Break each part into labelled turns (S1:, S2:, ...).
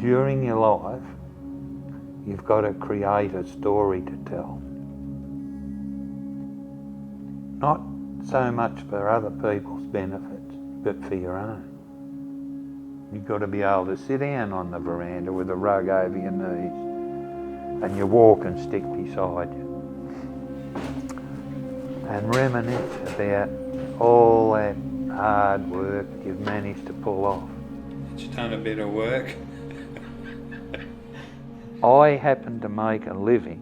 S1: During your life, you've got to create a story to tell. Not so much for other people's benefits, but for your own. You've got to be able to sit down on the veranda with a rug over your knees and your walking stick beside you and reminisce about all that hard work you've managed to pull off.
S2: It's done a bit of work.
S1: I happened to make a living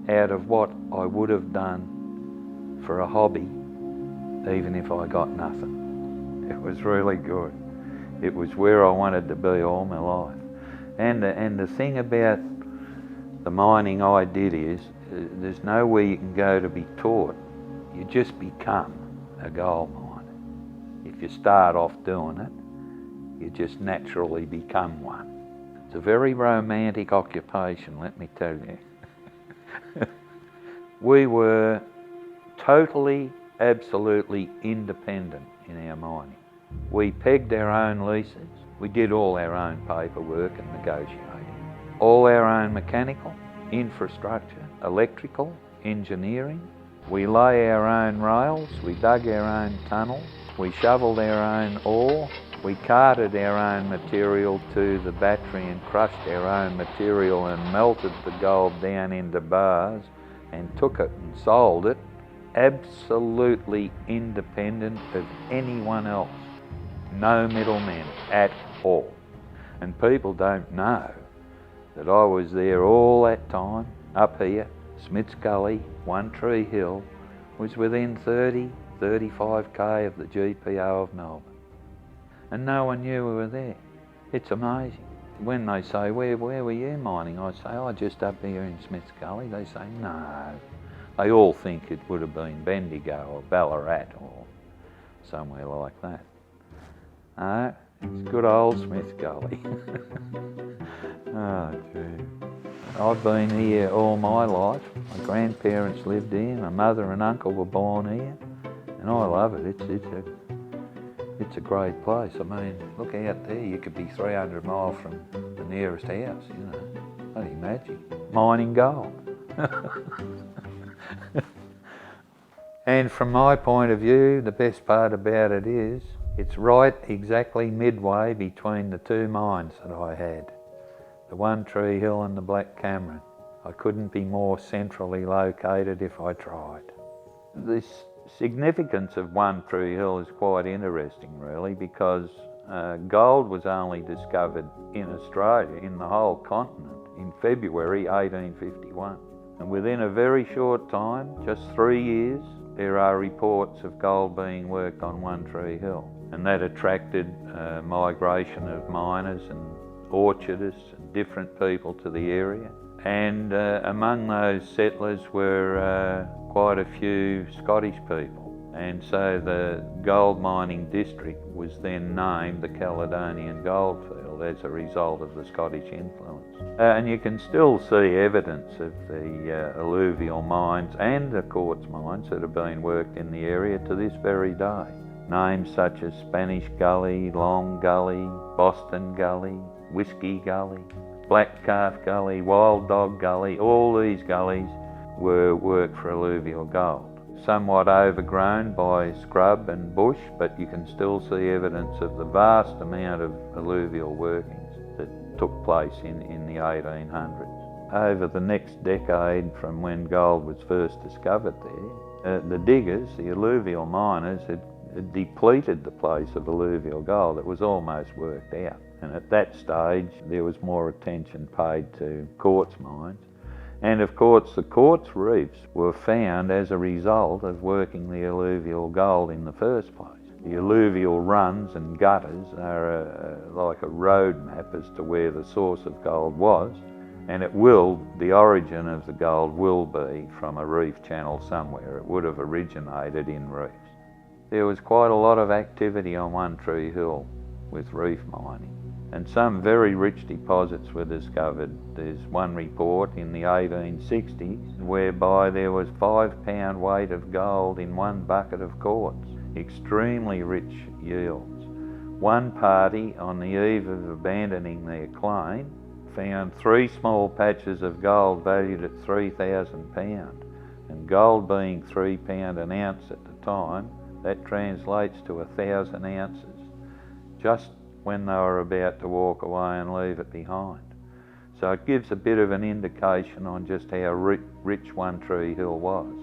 S1: out of what I would have done for a hobby, even if I got nothing. It was really good. It was where I wanted to be all my life. And the thing about the mining I did is, there's nowhere you can go to be taught. You just become a gold miner. If you start off doing it, you just naturally become one. It's a very romantic occupation, let me tell you. We were totally, absolutely independent in our mining. We pegged our own leases. We did all our own paperwork and negotiating. All our own mechanical, infrastructure, electrical, engineering. We lay our own rails, we dug our own tunnels, we shovelled our own ore, we carted our own material to the battery and crushed our own material and melted the gold down into bars and took it and sold it, absolutely independent of anyone else. No middlemen at all. And people don't know that I was there all that time, up here. Smiths Gully, One Tree Hill, was within 35k of the GPO of Melbourne. And no one knew we were there. It's amazing. When they say, where were you mining? I say, oh, just up here in Smiths Gully. They say, no. They all think it would have been Bendigo or Ballarat or somewhere like that. No, it's good old Smiths Gully. Oh, gee. I've been here all my life. My grandparents lived here, my mother and uncle were born here, and I love it. It's a great place. I mean, look out there, you could be 300 miles from the nearest house, you know. Bloody magic. Mining gold. And from my point of view, the best part about it is, it's right exactly midway between the two mines that I had. The One Tree Hill and the Black Cameron. I couldn't be more centrally located if I tried. The significance of One Tree Hill is quite interesting really, because gold was only discovered in Australia, in the whole continent, in February 1851. And within a very short time, just 3 years, there are reports of gold being worked on One Tree Hill. And that attracted migration of miners and orchardists and different people to the area. And among those settlers were quite a few Scottish people. And so the gold mining district was then named the Caledonian Goldfield as a result of the Scottish influence. And you can still see evidence of the alluvial mines and the quartz mines that have been worked in the area to this very day. Names such as Spanish Gully, Long Gully, Boston Gully, Whiskey Gully, Black Calf Gully, Wild Dog Gully, all these gullies were worked for alluvial gold. Somewhat overgrown by scrub and bush, but you can still see evidence of the vast amount of alluvial workings that took place in the 1800s. Over the next decade from when gold was first discovered there, the diggers, the alluvial miners, had depleted the place of alluvial gold. It was almost worked out. And at that stage, there was more attention paid to quartz mines. And of course, the quartz reefs were found as a result of working the alluvial gold in the first place. The alluvial runs and gutters are like a road map as to where the source of gold was, and the origin of the gold will be from a reef channel somewhere. It would have originated in reefs. There was quite a lot of activity on One Tree Hill with reef mining, and some very rich deposits were discovered. There's one report in the 1860s whereby there was 5 pound weight of gold in 1 bucket of quartz. Extremely rich yields. One party, on the eve of abandoning their claim, found 3 small patches of gold valued at £3,000, and gold being £3 an ounce at the time, that translates to 1,000 ounces, just when they were about to walk away and leave it behind. So it gives a bit of an indication on just how rich One Tree Hill was.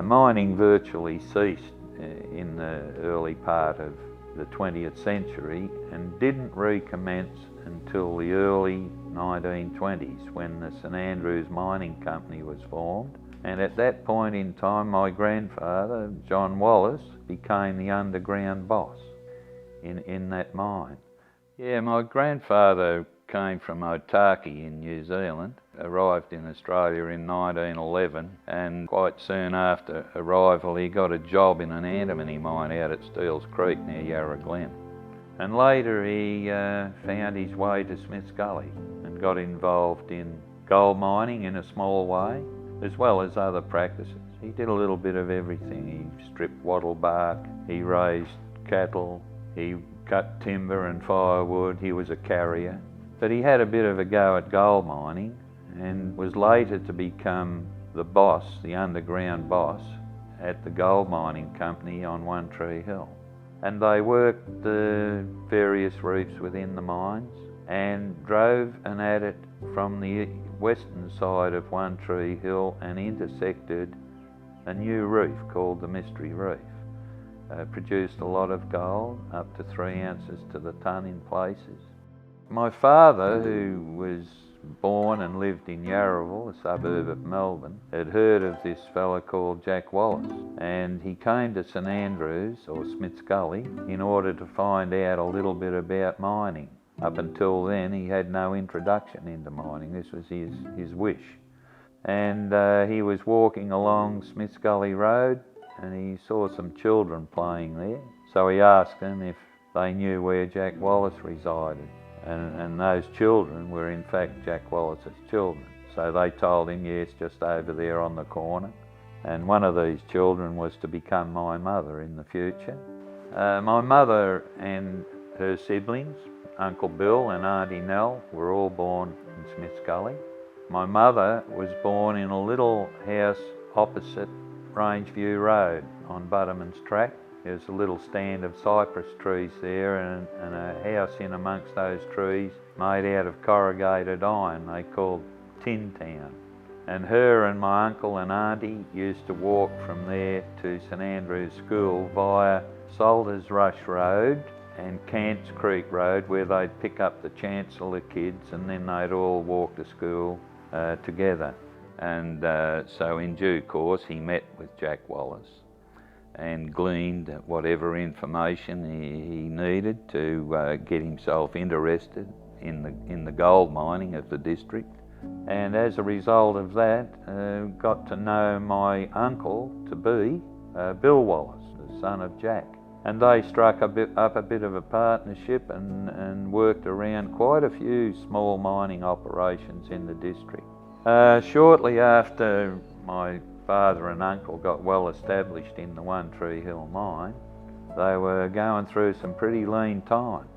S1: Mining virtually ceased in the early part of the 20th century and didn't recommence until the early 1920s, when the St Andrews Mining Company was formed. And at that point in time, my grandfather, John Wallace, became the underground boss in that mine. Yeah, my grandfather came from Otaki in New Zealand, arrived in Australia in 1911, and quite soon after arrival he got a job in an antimony mine out at Steele's Creek near Yarra Glen. And later he found his way to Smiths Gully and got involved in gold mining in a small way, as well as other practices. He did a little bit of everything. He stripped wattle bark, he raised cattle, he cut timber and firewood, he was a carrier. But he had a bit of a go at gold mining and was later to become the boss, the underground boss, at the gold mining company on One Tree Hill. And they worked the various reefs within the mines and drove and at it from the western side of One Tree Hill and intersected a new reef called the Mystery Reef. Produced a lot of gold, up to 3 ounces to the tonne in places. My father, who was born and lived in Yarraville, a suburb of Melbourne, had heard of this fella called Jack Wallace, and he came to St Andrews, or Smiths Gully, in order to find out a little bit about mining. Up until then he had no introduction into mining. This was his wish. And he was walking along Smiths Gully Road and he saw some children playing there. So he asked them if they knew where Jack Wallace resided. And those children were in fact Jack Wallace's children. So they told him, yes, just over there on the corner. And one of these children was to become my mother in the future. My mother and her siblings, Uncle Bill and Auntie Nell, were all born in Smiths Gully. My mother was born in a little house opposite Rangeview Road on Butterman's Track. There's a little stand of cypress trees there and a house in amongst those trees made out of corrugated iron they called Tin Town. And her and my uncle and auntie used to walk from there to St Andrews School via Salters Rush Road and Cants Creek Road, where they'd pick up the Chancellor kids and then they'd all walk to school together. And so in due course he met with Jack Wallace and gleaned whatever information he needed to get himself interested in the gold mining of the district. And as a result of that, got to know my uncle to be Bill Wallace, the son of Jack. And they struck up a bit of a partnership and worked around quite a few small mining operations in the district. Shortly after my father and uncle got well established in the One Tree Hill mine, they were going through some pretty lean times.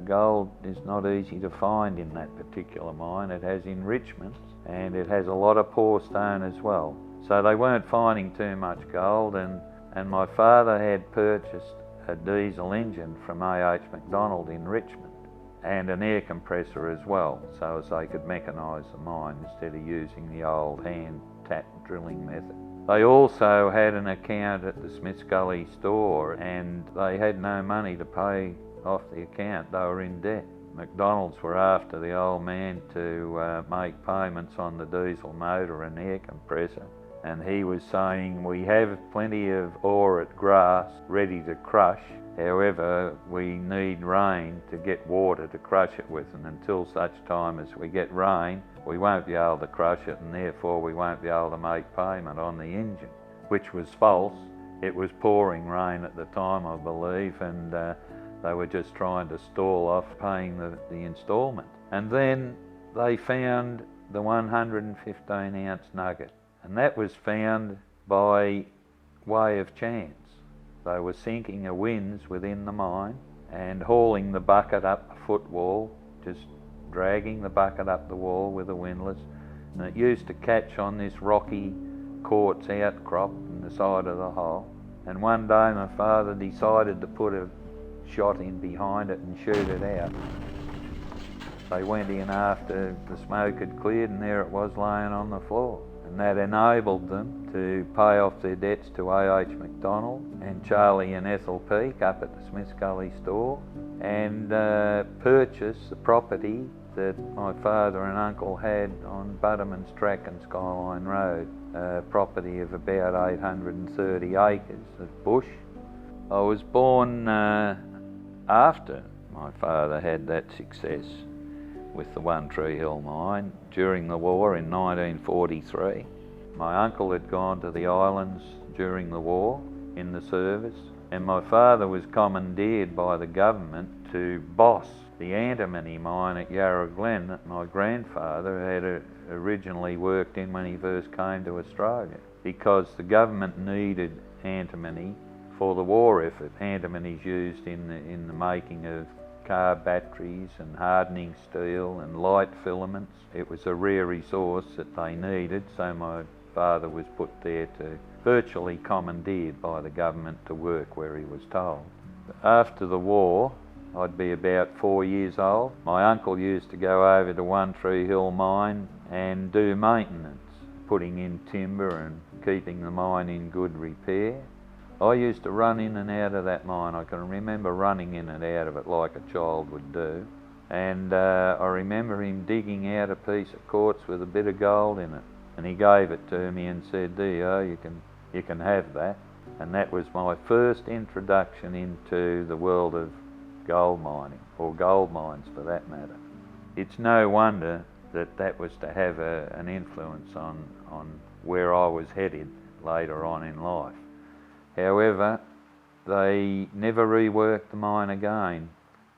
S1: Gold is not easy to find in that particular mine. It has enrichments and it has a lot of poor stone as well. So they weren't finding too much gold, and my father had purchased a diesel engine from A.H. McDonald in Richmond and an air compressor as well, so as they could mechanise the mine instead of using the old hand tap drilling method. They also had an account at the Smiths Gully store and they had no money to pay off the account. They were in debt. McDonald's were after the old man to make payments on the diesel motor and air compressor, and he was saying, we have plenty of ore at Grass ready to crush, however we need rain to get water to crush it with, and until such time as we get rain we won't be able to crush it, and therefore we won't be able to make payment on the engine, which was false. It was pouring rain at the time, I believe, and they were just trying to stall off paying the instalment. And then they found the 115 ounce nugget, and that was found by way of chance. They were sinking a winze within the mine and hauling the bucket up the footwall, just dragging the bucket up the wall with the windlass. And it used to catch on this rocky quartz outcrop in the side of the hole. And one day my father decided to put a shot in behind it and shoot it out. They went in after the smoke had cleared, and there it was laying on the floor. And that enabled them to pay off their debts to A.H. McDonald and Charlie and Ethel Peake up at the Smiths Gully store, and purchase the property that my father and uncle had on Butterman's Track and Skyline Road, a property of about 830 acres of bush. I was born after my father had that success with the One Tree Hill mine during the war in 1943. My uncle had gone to the islands during the war in the service, and my father was commandeered by the government to boss the antimony mine at Yarra Glen that my grandfather had originally worked in when he first came to Australia, because the government needed antimony for the war effort. Antimony is used in the making of car batteries and hardening steel and light filaments. It was a rare resource that they needed, so my father was put there to virtually commandeered by the government to work where he was told. After the war, I'd be about 4 years old. My uncle used to go over to One Tree Hill mine and do maintenance, putting in timber and keeping the mine in good repair. I used to run in and out of that mine. I can remember running in and out of it like a child would do. And I remember him digging out a piece of quartz with a bit of gold in it. And he gave it to me and said, "Dio, you can have that." And that was my first introduction into the world of gold mining, or gold mines for that matter. It's no wonder that that was to have an influence on where I was headed later on in life. However, they never reworked the mine again.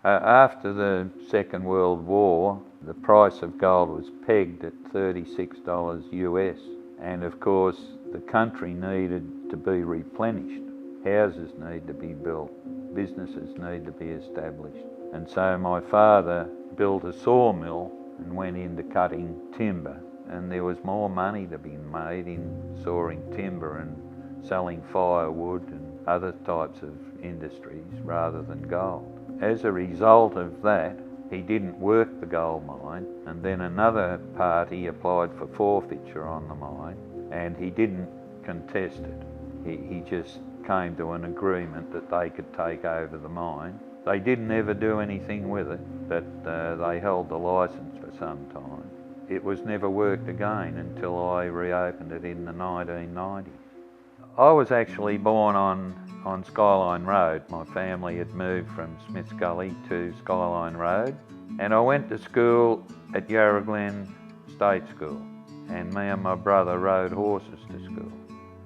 S1: After the Second World War, the price of gold was pegged at $36 US, and of course the country needed to be replenished. Houses need to be built, businesses need to be established, and so my father built a sawmill and went into cutting timber, and there was more money to be made in sawing timber and selling firewood and other types of industries rather than gold. As a result of that, he didn't work the gold mine, and then another party applied for forfeiture on the mine, and he didn't contest it. He just came to an agreement that they could take over the mine. They didn't ever do anything with it, but they held the licence for some time. It was never worked again until I reopened it in the 1990s. I was actually born on Skyline Road. My family had moved from Smiths Gully to Skyline Road, and I went to school at Yarra Glen State School, and me and my brother rode horses to school.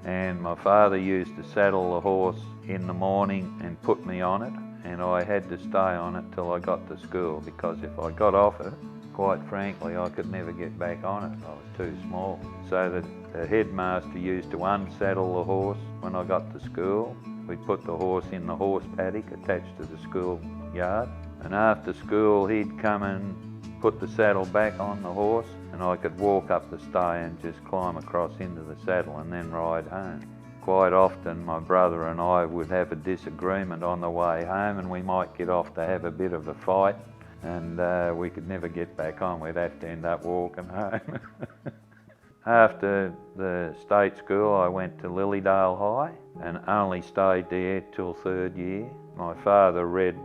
S1: And my father used to saddle the horse in the morning and put me on it, and I had to stay on it till I got to school, because if I got off it, quite frankly, I could never get back on it. I was too small. So the headmaster used to unsaddle the horse when I got to school. We'd put the horse in the horse paddock attached to the school yard, and after school he'd come and put the saddle back on the horse, and I could walk up the stay and just climb across into the saddle and then ride home. Quite often my brother and I would have a disagreement on the way home, and we might get off to have a bit of a fight, and we could never get back on. We'd have to end up walking home. After the state school, I went to Lilydale High and only stayed there till third year. My father read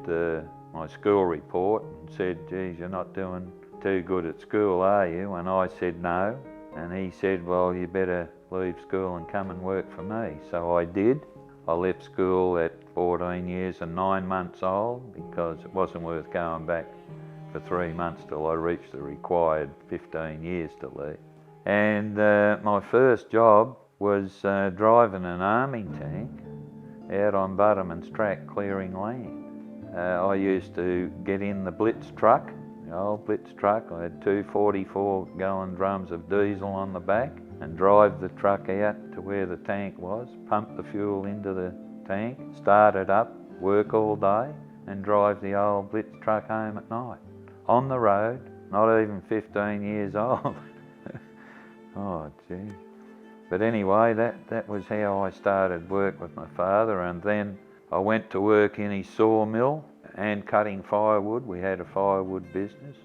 S1: my school report and said, "Geez, you're not doing too good at school, are you?" And I said no. And he said, "Well, you better leave school and come and work for me." So I did. I left school at 14 years and 9 months old, because it wasn't worth going back for 3 months till I reached the required 15 years to leave. And my first job was driving an arming tank out on Butterman's Track clearing land. I used to get in the Blitz truck, the old Blitz truck. I had two 44-gallon drums of diesel on the back, and drive the truck out to where the tank was, pump the fuel into the tank, start it up, work all day, and drive the old blitz truck home at night. On the road, not even 15 years old. Oh, gee. But anyway, that was how I started work with my father, and then I went to work in his sawmill and cutting firewood. We had a firewood business.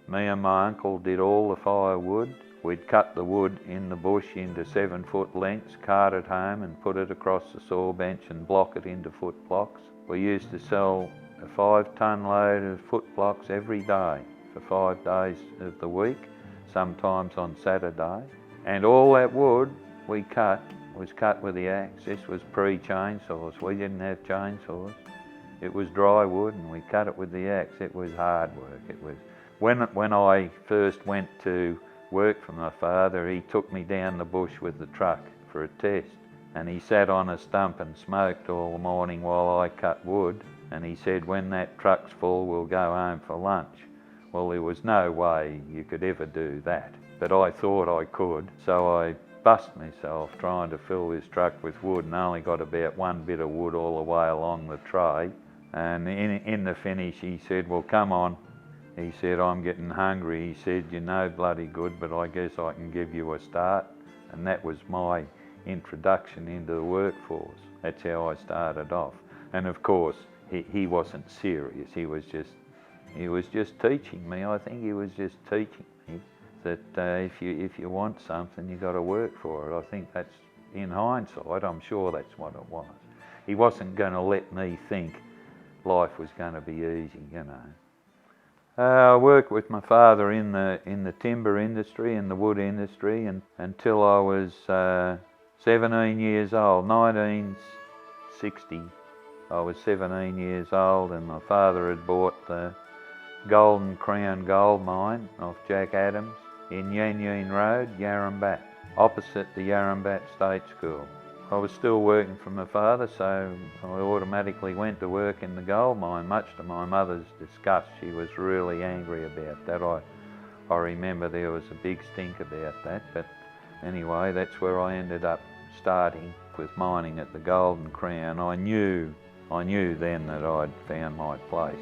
S1: Me and my uncle did all the firewood. We'd cut the wood in the bush into 7-foot lengths, cart it home and put it across the saw bench and block it into foot blocks. We used to sell a 5-ton load of foot blocks every day for 5 days of the week, sometimes on Saturday. And all that wood we cut was cut with the axe. This was pre-chainsaws. We didn't have chainsaws. It was dry wood and we cut it with the axe. It was hard work. It was. When I first went to work for my father, he took me down the bush with the truck for a test, and he sat on a stump and smoked all the morning while I cut wood, and he said, when that truck's full, we'll go home for lunch. Well, there was no way you could ever do that, but I thought I could, so I bust myself trying to fill this truck with wood, and only got about 1 bit of wood all the way along the tray. And in the finish he said, well, come on. He said, I'm getting hungry. He said, you're no bloody good, but I guess I can give you a start. And that was my introduction into the workforce. That's how I started off. And of course, he wasn't serious. He was just teaching me. I think he was just teaching me that if you want something, you got to work for it. I think that's, in hindsight, I'm sure that's what it was. He wasn't going to let me think life was going to be easy, you know. I worked with my father in the timber industry, in the wood industry, and until I was 17 years old. 1960, I was 17 years old, and my father had bought the Golden Crown gold mine off Jack Adams in Yanyeen Road, Yarrambat, opposite the Yarrambat State School. I was still working for my father, so I automatically went to work in the gold mine, much to my mother's disgust. She was really angry about that. I remember there was a big stink about that, but anyway, that's where I ended up starting with mining at the Golden Crown. I knew then that I'd found my place,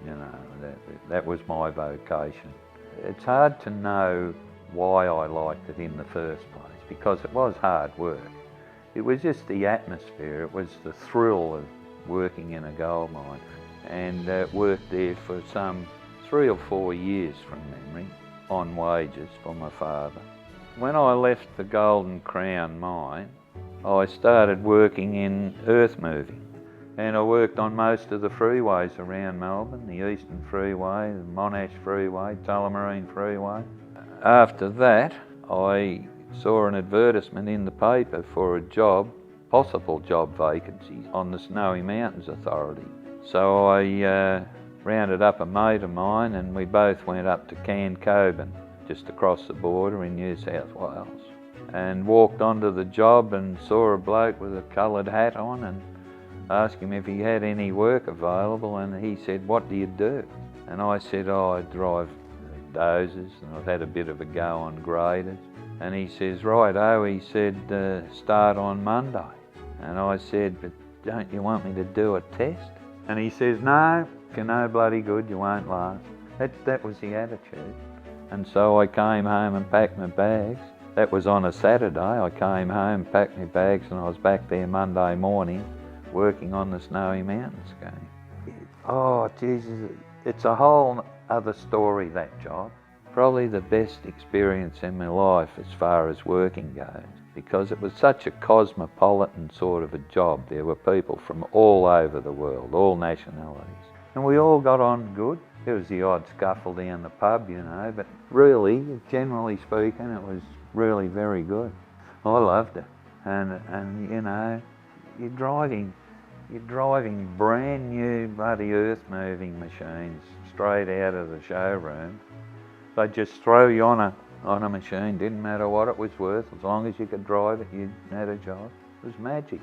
S1: you know, that was my vocation. It's hard to know why I liked it in the first place, because it was hard work. It was just the atmosphere, it was the thrill of working in a gold mine, and worked there for some 3 or 4 years from memory, on wages for my father. When I left the Golden Crown mine, I started working in earth moving, and I worked on most of the freeways around Melbourne, the Eastern Freeway, the Monash Freeway, Tullamarine Freeway. After that, I saw an advertisement in the paper for a job, possible job vacancies on the Snowy Mountains Authority. So I rounded up a mate of mine and we both went up to Cancoban, just across the border in New South Wales, and walked onto the job and saw a bloke with a coloured hat on and asked him if he had any work available, and he said, what do you do? And I said, oh, I drive dozers and I've had a bit of a go on graders. And he says, righto, he said, start on Monday. And I said, but don't you want me to do a test? And he says, no, if you're no bloody good, you won't last. That was the attitude. And so I came home and packed my bags. That was on a Saturday. I came home, packed my bags, and I was back there Monday morning working on the Snowy Mountains again. Oh, Jesus, it's a whole other story, that job. Probably the best experience in my life as far as working goes, because it was such a cosmopolitan sort of a job. There were people from all over the world, all nationalities, and we all got on good. There was the odd scuffle down the pub, you know, but really, generally speaking, it was really very good. I loved it, and you know, you're driving brand new bloody earth-moving machines straight out of the showroom. They'd just throw you on a machine, didn't matter what it was worth, as long as you could drive it, you had a job. It was magic.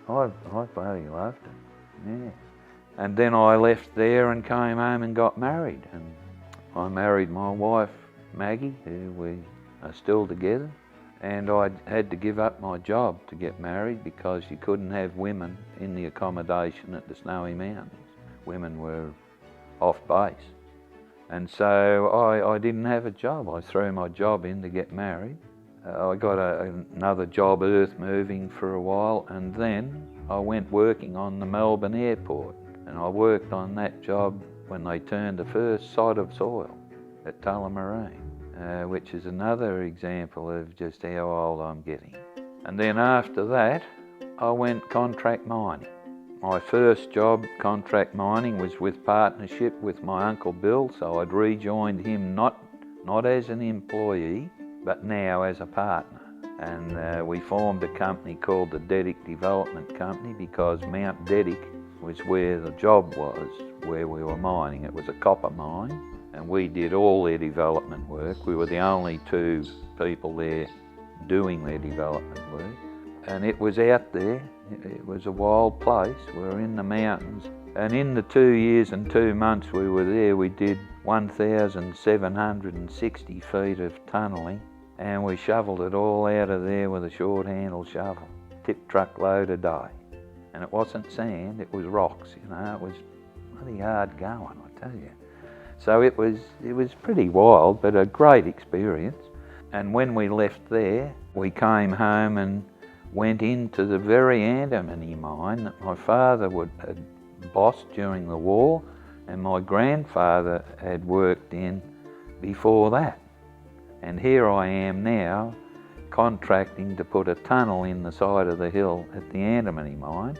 S1: I bloody loved it, yeah. And then I left there and came home and got married. And I married my wife, Maggie, who we are still together. And I had to give up my job to get married because you couldn't have women in the accommodation at the Snowy Mountains. women were off base. And so I didn't have a job. I threw my job in to get married. I got another job earth moving for a while, and then I went working on the Melbourne airport. And I worked on that job when they turned the first sod of soil at Tullamarine, which is another example of just how old I'm getting. And then after that, I went contract mining. My first job, contract mining, was with partnership with my Uncle Bill, so I'd rejoined him not as an employee, but now as a partner. And we formed a company called the Deddick Development Company because Mount Deddick was where the job was, where we were mining. It was a copper mine, and we did all their development work. We were the only two people there doing their development work. And it was out there. It was a wild place. We were in the mountains. And in the 2 years and 2 months we were there, we did 1,760 feet of tunnelling, and we shoveled it all out of there with a short handle shovel, tip truckload a day. And it wasn't sand, it was rocks, you know. It was pretty hard going, I tell you. So it was pretty wild, but a great experience. And when we left there, we came home and went into the very antimony mine that my father had bossed during the war, and my grandfather had worked in before that. And here I am now, contracting to put a tunnel in the side of the hill at the antimony mine.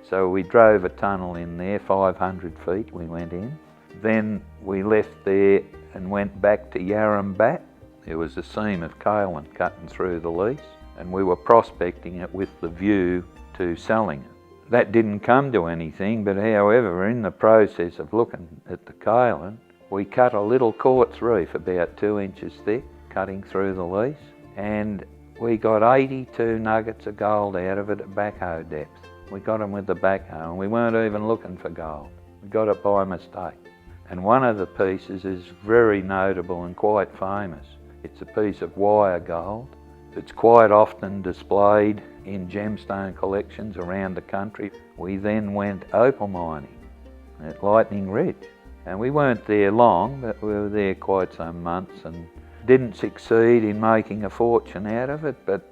S1: So we drove a tunnel in there, 500 feet we went in. Then we left there and went back to Yarrambat. There was a seam of kaolin cutting through the lease, and we were prospecting it with the view to selling it. That didn't come to anything, but however, in the process of looking at the kaolin, we cut a little quartz reef about 2 inches thick, cutting through the lease, and we got 82 nuggets of gold out of it at backhoe depth. We got them with the backhoe, and we weren't even looking for gold. We got it by mistake. And one of the pieces is very notable and quite famous. It's a piece of wire gold. It's quite often displayed in gemstone collections around the country. We then went opal mining at Lightning Ridge, and we weren't there long, but we were there quite some months and didn't succeed in making a fortune out of it, but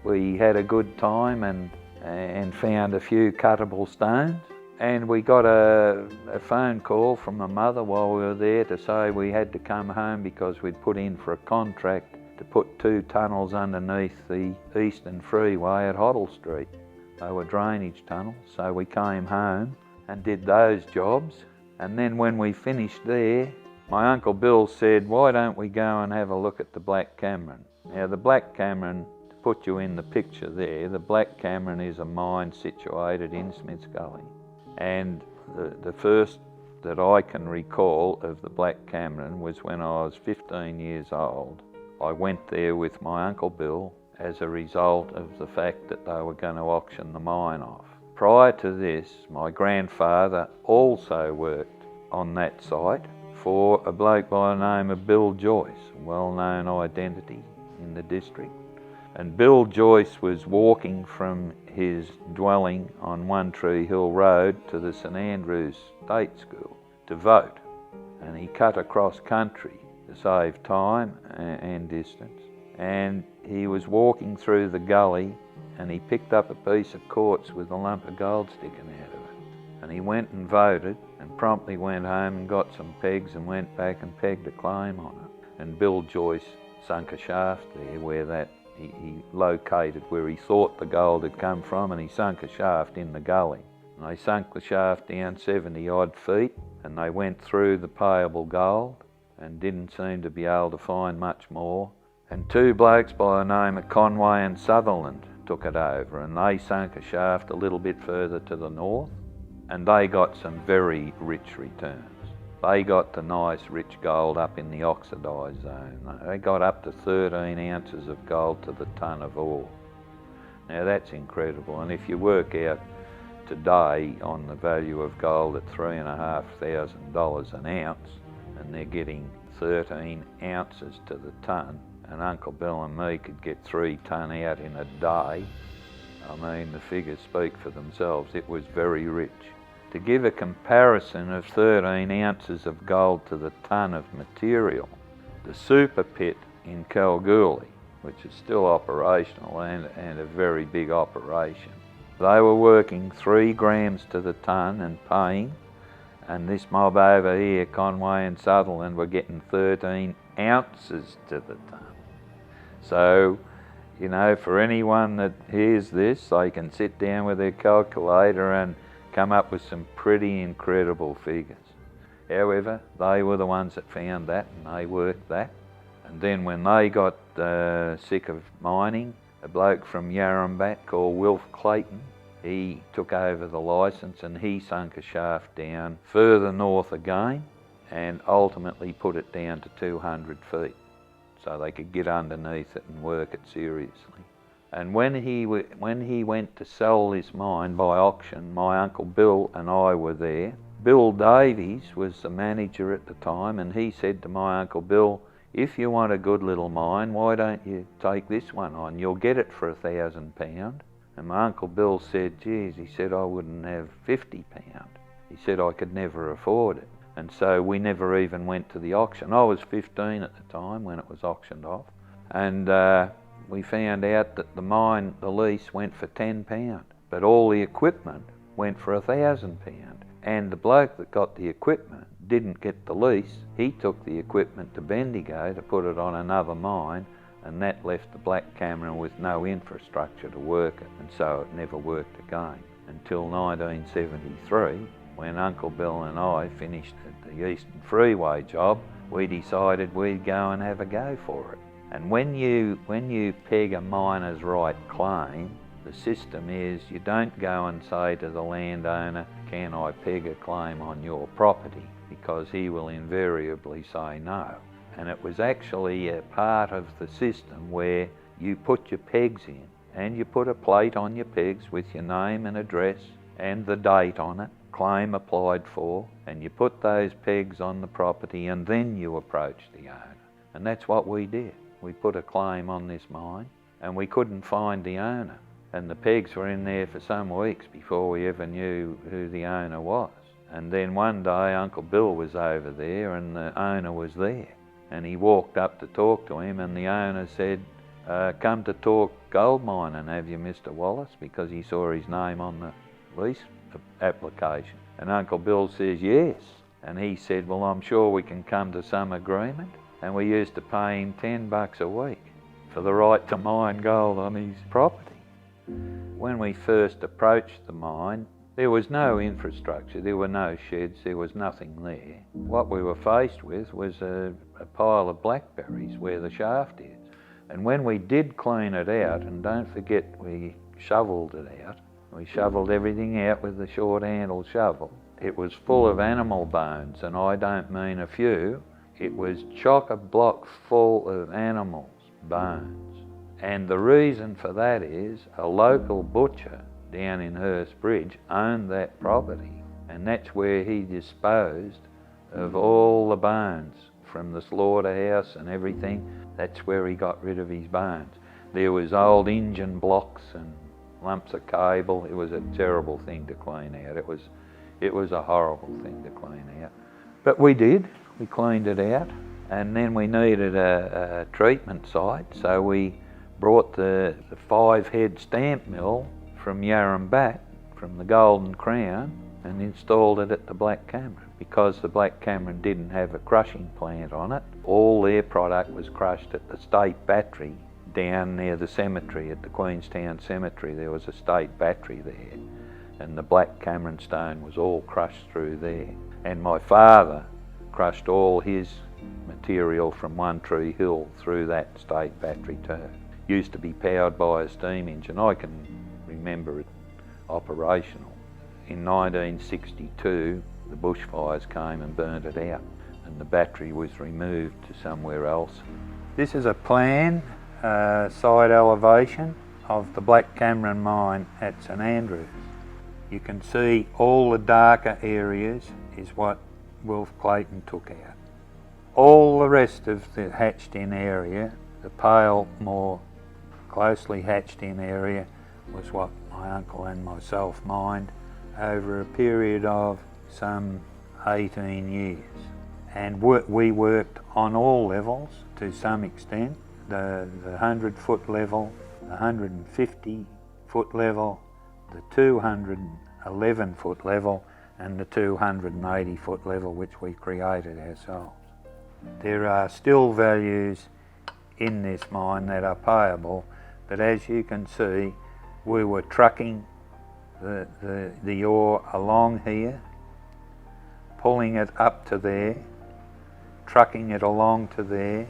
S1: we had a good time and found a few cuttable stones. And we got a phone call from my mother while we were there to say we had to come home because we'd put in for a contract to put 2 tunnels underneath the Eastern Freeway at Hoddle Street. They were drainage tunnels, so we came home and did those jobs. And then when we finished there, my Uncle Bill said, why don't we go and have a look at the Black Cameron? Now the Black Cameron, to put you in the picture there, the Black Cameron is a mine situated in Smiths Gully. And the first that I can recall of the Black Cameron was when I was 15 years old. I went there with my Uncle Bill as a result of the fact that they were going to auction the mine off. Prior to this, my grandfather also worked on that site for a bloke by the name of Bill Joyce, a well-known identity in the district. And Bill Joyce was walking from his dwelling on One Tree Hill Road to the St Andrews State School to vote. And he cut across country to save time and distance. And he was walking through the gully and he picked up a piece of quartz with a lump of gold sticking out of it. And he went and voted and promptly went home and got some pegs and went back and pegged a claim on it. And Bill Joyce sunk a shaft there where he located where he thought the gold had come from, and he sunk a shaft in the gully. And they sunk the shaft down 70 odd feet and they went through the payable gold and didn't seem to be able to find much more. And 2 blokes by the name of Conway and Sutherland took it over, and they sunk a shaft a little bit further to the north, and they got some very rich returns. They got the nice rich gold up in the oxidised zone. They got up to 13 ounces of gold to the tonne of ore. Now that's incredible, and if you work out today on the value of gold at $3,500 an ounce, and they're getting 13 ounces to the tonne, and Uncle Bill and me could get 3 tonne out in a day, I mean, the figures speak for themselves. It was very rich. To give a comparison of 13 ounces of gold to the tonne of material, the super pit in Kalgoorlie, which is still operational and a very big operation, they were working 3 grams to the tonne and paying, and this mob over here, Conway and Sutherland, were getting 13 ounces to the tonne. So, you know, for anyone that hears this, they can sit down with their calculator and come up with some pretty incredible figures. However, they were the ones that found that, and they worked that. And then when they got sick of mining, a bloke from Nillumbik called Wilf Clayton, he took over the licence and he sunk a shaft down further north again and ultimately put it down to 200 feet so they could get underneath it and work it seriously. And when he went to sell this mine by auction, my Uncle Bill and I were there. Bill Davies was the manager at the time, and he said to my Uncle Bill, "If you want a good little mine, why don't you take this one on? You'll get it for £1,000. And my Uncle Bill said, "Geez," he said, "I wouldn't have £50. He said, "I could never afford it." And so we never even went to the auction. I was 15 at the time when it was auctioned off. And we found out that the lease went for £10, but all the equipment went for £1,000. And the bloke that got the equipment didn't get the lease. He took the equipment to Bendigo to put it on another mine, and that left the Black Cameron with no infrastructure to work it, and so it never worked again until 1973, when Uncle Bill and I finished the Eastern Freeway job. We decided we'd go and have a go for it. And when you peg a miner's right claim, the system is you don't go and say to the landowner, "Can I peg a claim on your property?" because he will invariably say no. And it was actually a part of the system where you put your pegs in and you put a plate on your pegs with your name and address and the date on it, claim applied for, and you put those pegs on the property and then you approach the owner. And that's what we did. We put a claim on this mine and we couldn't find the owner. And the pegs were in there for some weeks before we ever knew who the owner was. And then one day Uncle Bill was over there and the owner was there. And he walked up to talk to him, and the owner said, "Come to talk gold mining, have you, Mr. Wallace?" because he saw his name on the lease application. And Uncle Bill says, "Yes." And he said, "Well, I'm sure we can come to some agreement." And we used to pay him $10 a week for the right to mine gold on his property. When we first approached the mine, there was no infrastructure, there were no sheds, there was nothing there. What we were faced with was a pile of blackberries where the shaft is. And when we did clean it out, and don't forget we shoveled it out, we shoveled everything out with the short handled shovel. It was full of animal bones, and I don't mean a few. It was chock-a-block full of animals' bones. And the reason for that is a local butcher down in Hurst Bridge owned that property, and that's where he disposed of all the bones from the slaughterhouse and everything. That's where he got rid of his bones. There was old engine blocks and lumps of cable. It was a terrible thing to clean out. It was a horrible thing to clean out. But we did. We cleaned it out, and then we needed a treatment site, so we brought the 5-head stamp mill from Nillumbik, from the Golden Crown, and installed it at the Black Cameron. Because the Black Cameron didn't have a crushing plant on it, all their product was crushed at the State Battery down near the cemetery, at the Queenstown Cemetery. There was a State Battery there, and the Black Cameron stone was all crushed through there. And my father crushed all his material from One Tree Hill through that State Battery too. Used to be powered by a steam engine. I can remember it operational. In 1962, the bushfires came and burnt it out, and the battery was removed to somewhere else. This is a plan, side elevation of the Black Cameron mine at St Andrews. You can see all the darker areas is what Wilf Clayton took out. All the rest of the hatched in area, the pale, more closely hatched in area, was what my uncle and myself mined, over a period of some 18 years. And we worked on all levels to some extent, the 100-foot level, the 150-foot level, the 211-foot level, and the 280-foot level, which we created ourselves. There are still values in this mine that are payable, but as you can see, we were trucking the ore along here, pulling it up to there, trucking it along to there,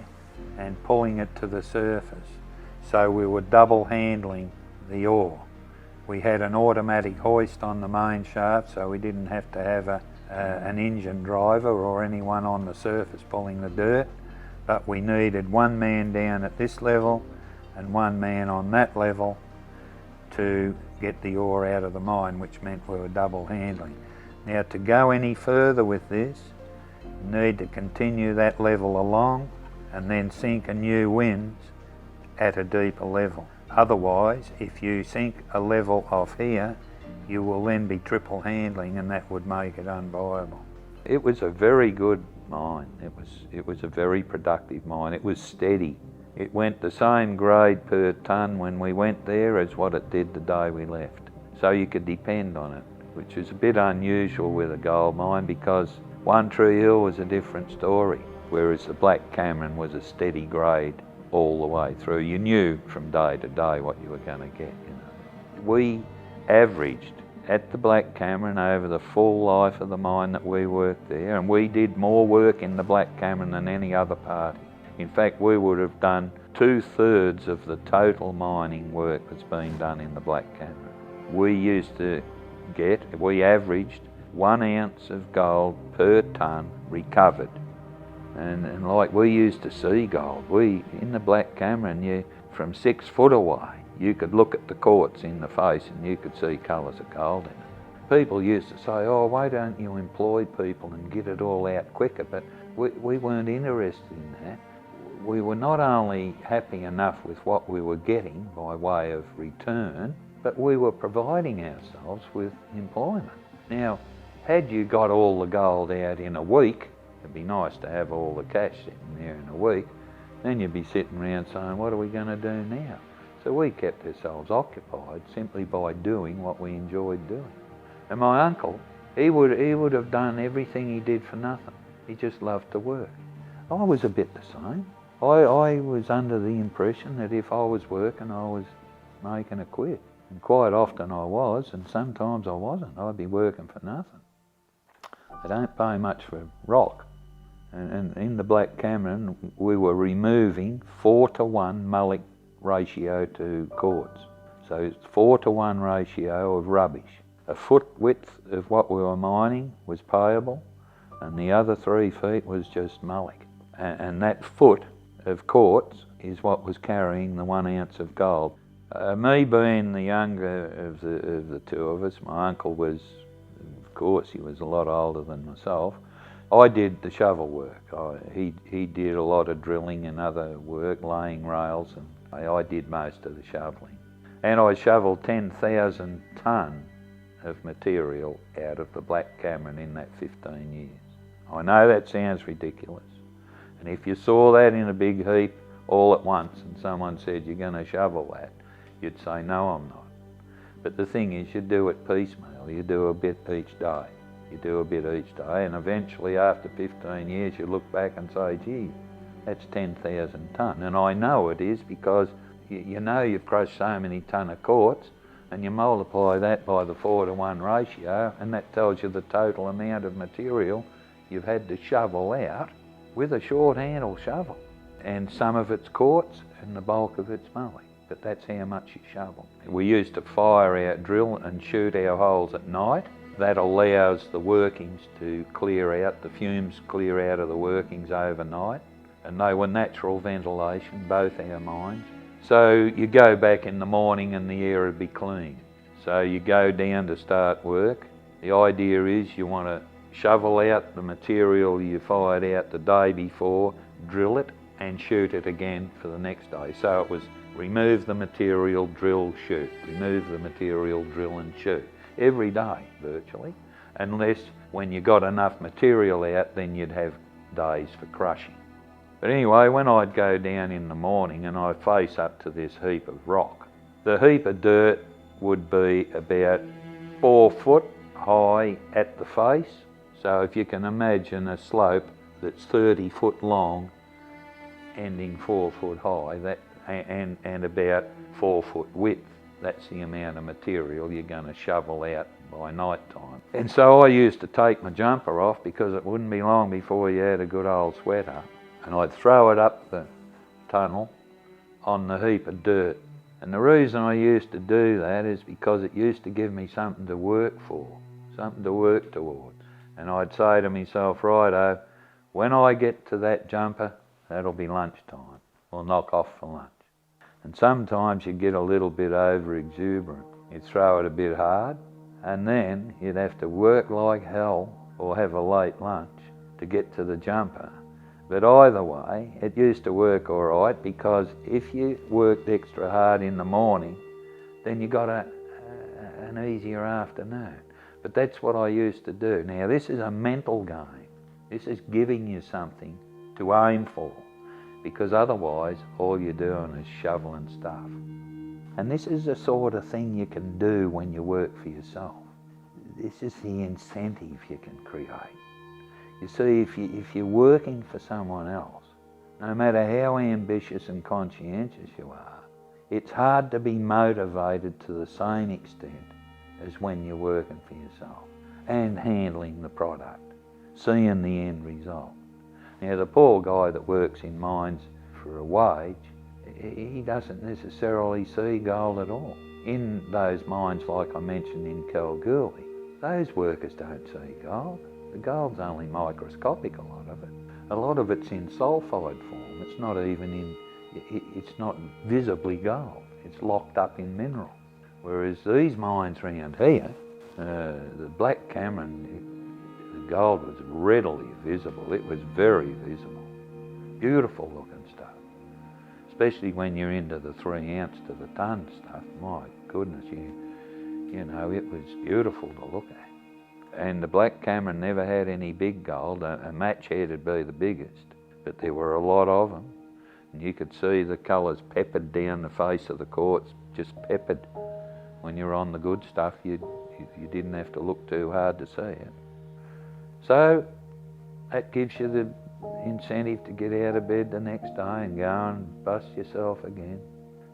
S1: and pulling it to the surface. So we were double handling the ore. We had an automatic hoist on the main shaft, so we didn't have to have an engine driver or anyone on the surface pulling the dirt, but we needed one man down at this level and one man on that level to get the ore out of the mine, which meant we were double handling. Now, to go any further with this, you need to continue that level along and then sink a new winze at a deeper level. Otherwise, if you sink a level off here, you will then be triple handling, and that would make it unviable. It was a very good mine. It was a very productive mine. It was steady. It went the same grade per tonne when we went there as what it did the day we left. So you could depend on it, which is a bit unusual with a gold mine, because One Tree Hill was a different story, whereas the Black Cameron was a steady grade all the way through. You knew from day to day what you were going to get. You know. We averaged at the Black Cameron over the full life of the mine that we worked there, and we did more work in the Black Cameron than any other party. In fact, we would have done 2/3 of the total mining work that's been done in the Black Cameron. We averaged 1 ounce of gold per tonne recovered. And like we used to see gold, in the Black Cameron, from 6 foot away, you could look at the quartz in the face and you could see colours of gold in it. People used to say, oh, why don't you employ people and get it all out quicker? But we weren't interested in that. We were not only happy enough with what we were getting by way of return, but we were providing ourselves with employment. Now, had you got all the gold out in a week, it'd be nice to have all the cash sitting there in a week, then you'd be sitting around saying, what are we going to do now? So we kept ourselves occupied simply by doing what we enjoyed doing. And my uncle, he would have done everything he did for nothing. He just loved to work. I was a bit the same. I was under the impression that if I was working, I was making a quid. And quite often I was, and sometimes I wasn't. I'd be working for nothing. They don't pay much for rock. And in the Black Cameron, we were removing 4-to-1 mullic ratio to quartz. So it's 4-to-1 ratio of rubbish. A foot width of what we were mining was payable, and the other 3 feet was just mullic. And that foot of quartz is what was carrying the 1 ounce of gold. Me being the younger of the two of us, my uncle was, of course, he was a lot older than myself. I did the shovel work. He did a lot of drilling and other work, laying rails, and I did most of the shoveling. And I shovelled 10,000 tonne of material out of the Black Cameron in that 15 years. I know that sounds ridiculous. And if you saw that in a big heap all at once and someone said, you're going to shovel that, you'd say, no, I'm not. But the thing is, you do it piecemeal. You do a bit each day. You do a bit each day, and eventually after 15 years you look back and say, gee, that's 10,000 tonne. And I know it is, because you know you've crushed so many tonne of quartz, and you multiply that by the 4-to-1 ratio, and that tells you the total amount of material you've had to shovel out with a short handle shovel. And some of it's quartz and the bulk of it's mullic, but that's how much you shovel. We used to drill and shoot our holes at night. That allows the workings to clear out, the fumes clear out of the workings overnight, and they were natural ventilation, both our mines. So you go back in the morning and the air would be clean. So you go down to start work. The idea is you want to shovel out the material you fired out the day before, drill it and shoot it again for the next day. So it was remove the material, drill, shoot, remove the material, drill and shoot. every day virtually, unless when you got enough material out then you'd have days for crushing. But anyway, when I'd go down in the morning and I'd face up to this heap of rock, the heap of dirt would be about 4 foot high at the face. So if you can imagine a slope that's 30 foot long, ending 4 foot high, and about 4 foot width, that's the amount of material you're going to shovel out by night time. And so I used to take my jumper off because it wouldn't be long before you had a good old sweat up, and I'd throw it up the tunnel on the heap of dirt. And the reason I used to do that is because it used to give me something to work for, something to work towards. And I'd say to myself, righto, when I get to that jumper, that'll be lunchtime. We'll knock off for lunch. And sometimes you'd get a little bit over exuberant. You'd throw it a bit hard, and then you'd have to work like hell or have a late lunch to get to the jumper. But either way, it used to work all right, because if you worked extra hard in the morning, then you got an easier afternoon. But that's what I used to do. Now, this is a mental game. This is giving you something to aim for, because otherwise all you're doing is shoveling stuff. And this is the sort of thing you can do when you work for yourself. This is the incentive you can create. You see, if you're working for someone else, no matter how ambitious and conscientious you are, it's hard to be motivated to the same extent as when you're working for yourself and handling the product, seeing the end result. Now, the poor guy that works in mines for a wage, he doesn't necessarily see gold at all. In those mines, like I mentioned in Kalgoorlie, those workers don't see gold. The gold's only microscopic, a lot of it. A lot of it's in sulphide form. It's not even it's not visibly gold. It's locked up in mineral. Whereas these mines around here, the Black Cameron, the gold was readily visible. It was very visible. Beautiful looking stuff. Especially when you're into the 3 ounce to the tonne stuff. My goodness, you know, it was beautiful to look at. And the Black Cameron never had any big gold. A match head would be the biggest, but there were a lot of them. And you could see the colours peppered down the face of the quartz, just peppered. When you're on the good stuff, you didn't have to look too hard to see it. So that gives you the incentive to get out of bed the next day and go and bust yourself again.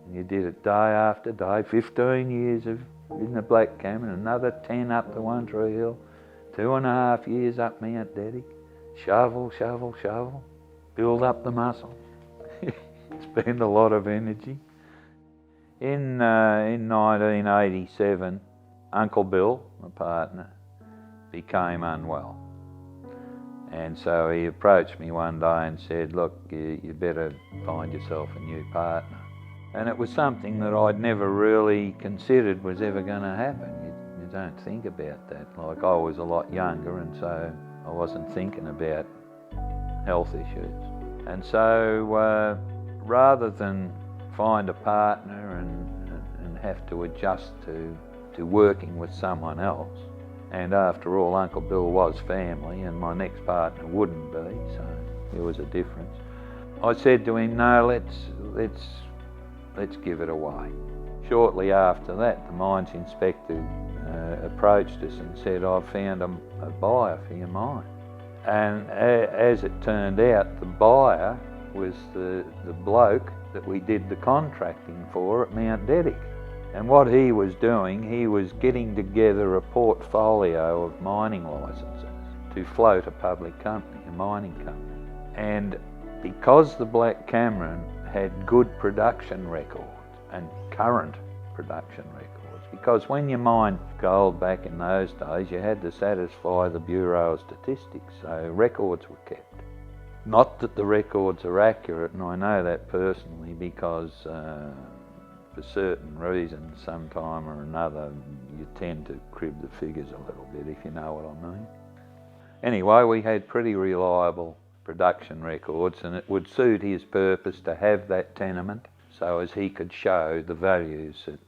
S1: And you did it day after day, 15 years in the Black Cameron, another 10 up the One Tree Hill, 2.5 years up Mount Deddick. Shovel, shovel, shovel, build up the muscle. Spend a lot of energy. In 1987, Uncle Bill, my partner, became unwell. And so he approached me one day and said, look, you better find yourself a new partner. And it was something that I'd never really considered was ever going to happen. You don't think about that. Like, I was a lot younger, and so I wasn't thinking about health issues. And so rather than find a partner and have to adjust to working with someone else, and after all, Uncle Bill was family and my next partner wouldn't be, so there was a difference. I said to him, no, let's give it away. Shortly after that, the mines inspector approached us and said, I've found a buyer for your mine. And as it turned out, the buyer was the bloke that we did the contracting for at Mount Deddick. And what he was doing, he was getting together a portfolio of mining licenses to float a public company, a mining company. And because the Black Cameron had good production records and current production records, because when you mined gold back in those days, you had to satisfy the Bureau of Statistics, so records were kept. Not that the records are accurate, and I know that personally, because for certain reasons, sometime or another, you tend to crib the figures a little bit, if you know what I mean. Anyway, we had pretty reliable production records, and it would suit his purpose to have that tenement so as he could show the values that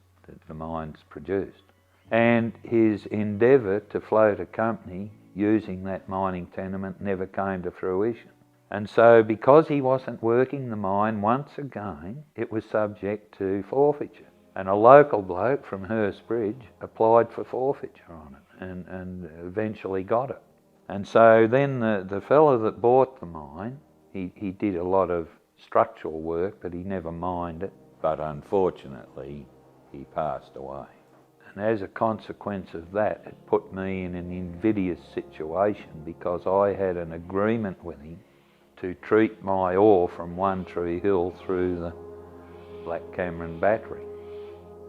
S1: the mines produced. And his endeavour to float a company using that mining tenement never came to fruition. And so because he wasn't working the mine, once again it was subject to forfeiture. And a local bloke from Hurstbridge applied for forfeiture on it and eventually got it. And so then the fellow that bought the mine, he did a lot of structural work, but he never mined it. But unfortunately, he passed away. And as a consequence of that, it put me in an invidious situation because I had an agreement with him to treat my ore from One Tree Hill through the Black Cameron battery.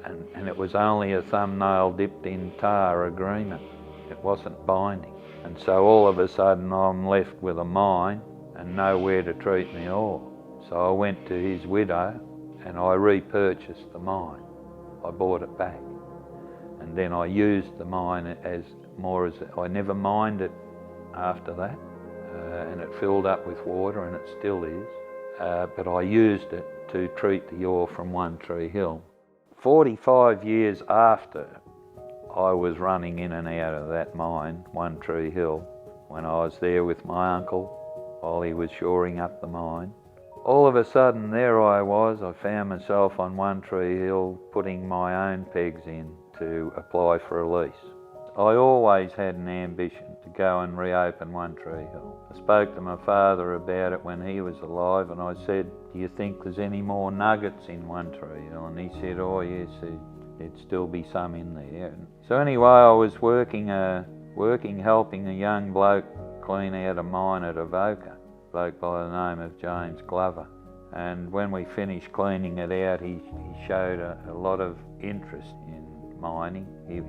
S1: And it was only a thumbnail dipped in tar agreement. It wasn't binding. And so all of a sudden I'm left with a mine and nowhere to treat my ore. So I went to his widow and I repurchased the mine. I bought it back. And then I used the mine as I never mined it after that. And it filled up with water, and it still is. But I used it to treat the ore from One Tree Hill. 45 years after I was running in and out of that mine, One Tree Hill, when I was there with my uncle while he was shoring up the mine, all of a sudden there I was. I found myself on One Tree Hill putting my own pegs in to apply for a lease. I always had an ambition to go and reopen One Tree Hill. I spoke to my father about it when he was alive, and I said, "Do you think there's any more nuggets in One Tree Hill?" And he said, "Oh yes, there'd still be some in there." So anyway, I was working helping a young bloke clean out a mine at Avoca, a bloke by the name of James Glover. And when we finished cleaning it out, he showed a lot of interest in mining.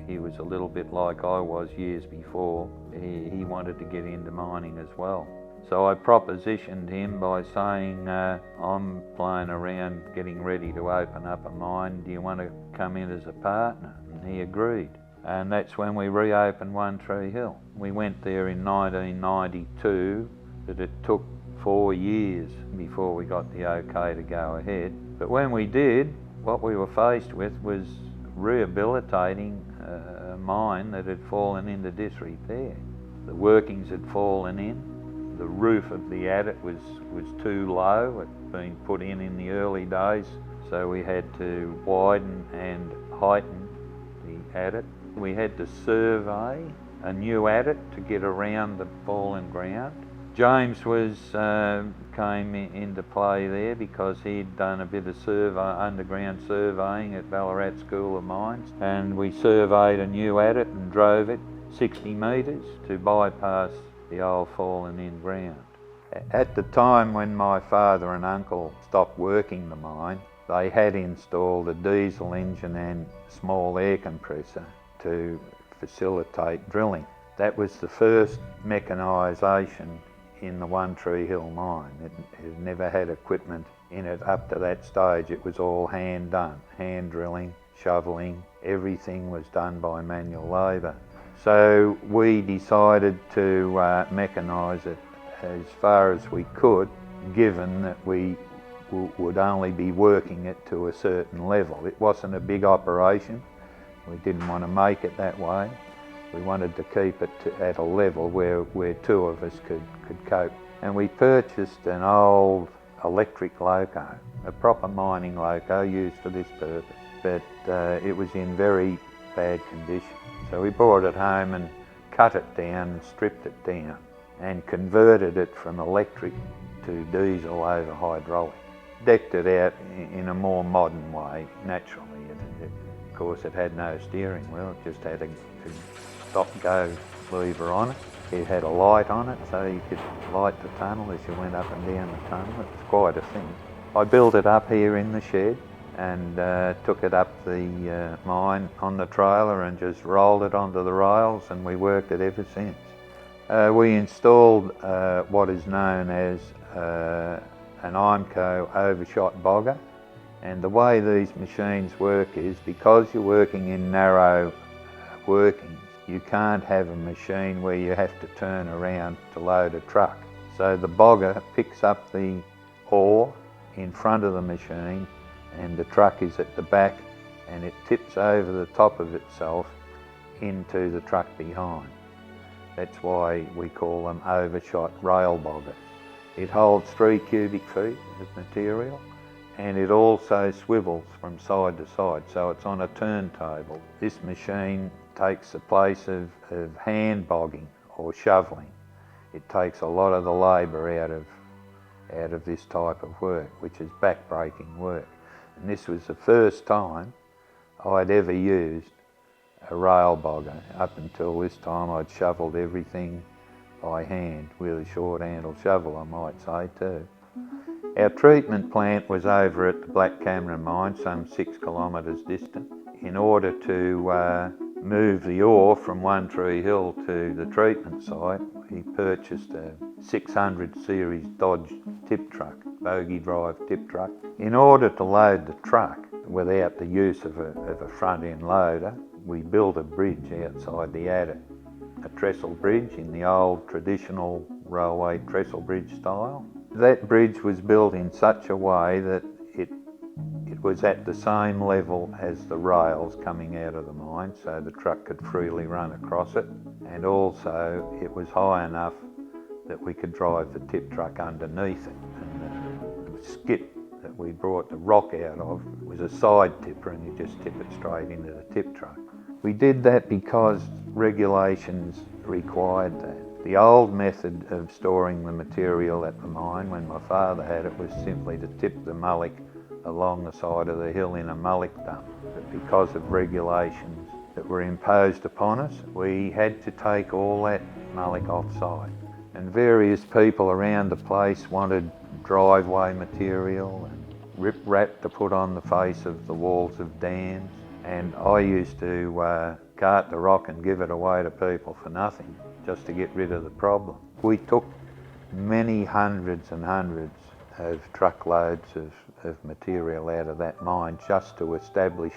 S1: He was a little bit like I was years before. He wanted to get into mining as well. So I propositioned him by saying, "I'm playing around getting ready to open up a mine. Do you want to come in as a partner?" And he agreed. And that's when we reopened One Tree Hill. We went there in 1992, but it took 4 years before we got the okay to go ahead. But when we did, what we were faced with was rehabilitating a mine that had fallen into disrepair. The workings had fallen in. The roof of the adit was too low. It had been put in the early days, so we had to widen and heighten the adit. We had to survey a new adit to get around the fallen ground. James came into play there because he'd done a bit of underground surveying at Ballarat School of Mines, and we surveyed a new adit and drove it 60 metres to bypass the old fallen in ground. At the time when my father and uncle stopped working the mine, they had installed a diesel engine and small air compressor to facilitate drilling. That was the first mechanisation in the One Tree Hill mine. It never had equipment in it up to that stage. It was all hand done, hand drilling, shoveling, everything was done by manual labour. So we decided to mechanise it as far as we could, given that we would only be working it to a certain level. It wasn't a big operation. We didn't want to make it that way. We wanted to keep it at a level where two of us could cope. And we purchased an old electric loco, a proper mining loco used for this purpose, but it was in very bad condition. So we brought it home and cut it down, stripped it down, and converted it from electric to diesel over hydraulic. Decked it out in a more modern way, naturally. Of course, it had no steering wheel, it just had a stop-go lever on it. It had a light on it, so you could light the tunnel as you went up and down the tunnel. It was quite a thing. I built it up here in the shed and took it up the mine on the trailer and just rolled it onto the rails, and we worked it ever since. We installed what is known as an IMCO overshot bogger, and the way these machines work is because you're working in narrow workings, you can't have a machine where you have to turn around to load a truck. So the bogger picks up the ore in front of the machine, and the truck is at the back, and it tips over the top of itself into the truck behind. That's why we call them overshot rail boggers. It holds 3 cubic feet of material, and it also swivels from side to side, so it's on a turntable. This machine takes the place of hand bogging or shoveling. It takes a lot of the labour out of this type of work, which is back-breaking work. And this was the first time I'd ever used a rail bogger. Up until this time I'd shovelled everything by hand with a short-handled shovel, I might say too. Our treatment plant was over at the Black Cameron mine, some 6 kilometres distant. In order to move the ore from One Tree Hill to the treatment site, we purchased a 600 series Dodge tip truck, bogie drive tip truck. In order to load the truck without the use of a front end loader, we built a bridge outside the adit, a trestle bridge in the old traditional railway trestle bridge style. That bridge was built in such a way that it was at the same level as the rails coming out of the mine, so the truck could freely run across it, and also it was high enough that we could drive the tip truck underneath it. And the skip that we brought the rock out of was a side tipper, and you just tip it straight into the tip truck. We did that because regulations required that. The old method of storing the material at the mine, when my father had it, was simply to tip the mullock along the side of the hill in a mullock dump. But because of regulations that were imposed upon us, we had to take all that mullock off-site. And various people around the place wanted driveway material and rip-rap to put on the face of the walls of dams. And I used to cart the rock and give it away to people for nothing, just to get rid of the problem. We took many hundreds and hundreds of truckloads of material out of that mine just to establish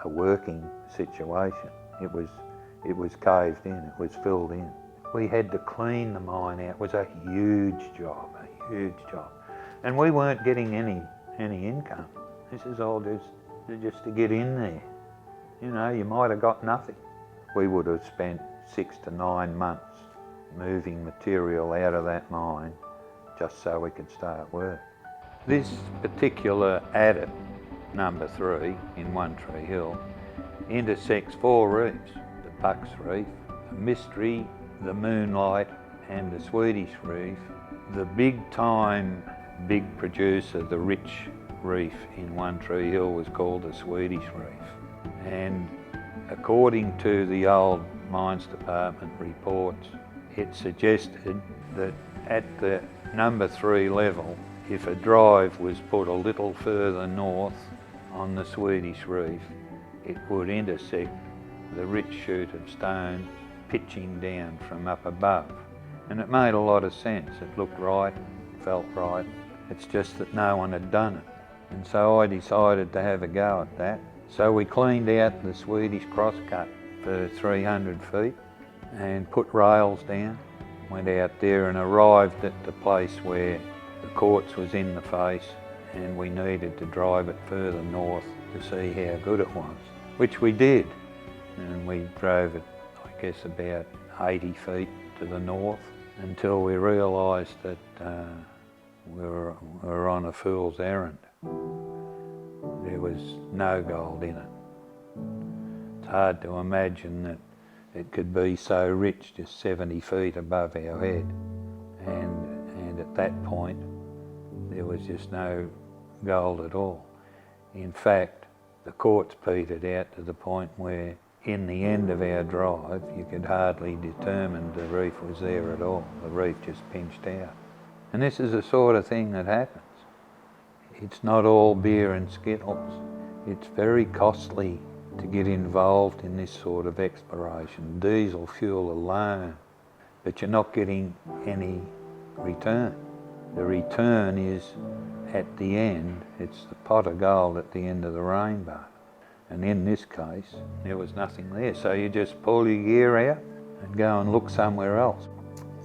S1: a working situation. It was caved in, it was filled in. We had to clean the mine out. It was a huge job. And we weren't getting any income. This is all just to get in there. You know, you might have got nothing. We would have spent 6 to 9 months moving material out of that mine just so we could start work. This particular adit, number 3 in One Tree Hill, intersects 4 reefs: the Bucks Reef, the Mystery, the Moonlight and the Swedish Reef. The big producer, the rich reef in One Tree Hill, was called the Swedish Reef. And according to the old Mines Department reports, it suggested that at the number 3 level, if a drive was put a little further north on the Swedish Reef, it would intersect the rich chute of stone pitching down from up above. And it made a lot of sense. It looked right, felt right. It's just that no one had done it. And so I decided to have a go at that. So we cleaned out the Swedish crosscut for 300 feet and put rails down. Went out there and arrived at the place where the quartz was in the face, and we needed to drive it further north to see how good it was, which we did. And we drove it, I guess, about 80 feet to the north until we realised that we were on a fool's errand. There was no gold in it. It's hard to imagine that it could be so rich just 70 feet above our head. And at that point, there was just no gold at all. In fact, the quartz petered out to the point where in the end of our drive, you could hardly determine the reef was there at all. The reef just pinched out. And this is the sort of thing that happens. It's not all beer and skittles. It's very costly to get involved in this sort of exploration. Diesel fuel alone, but you're not getting any return. The return is at the end. It's the pot of gold at the end of the rainbow. And in this case, there was nothing there. So you just pull your gear out and go and look somewhere else.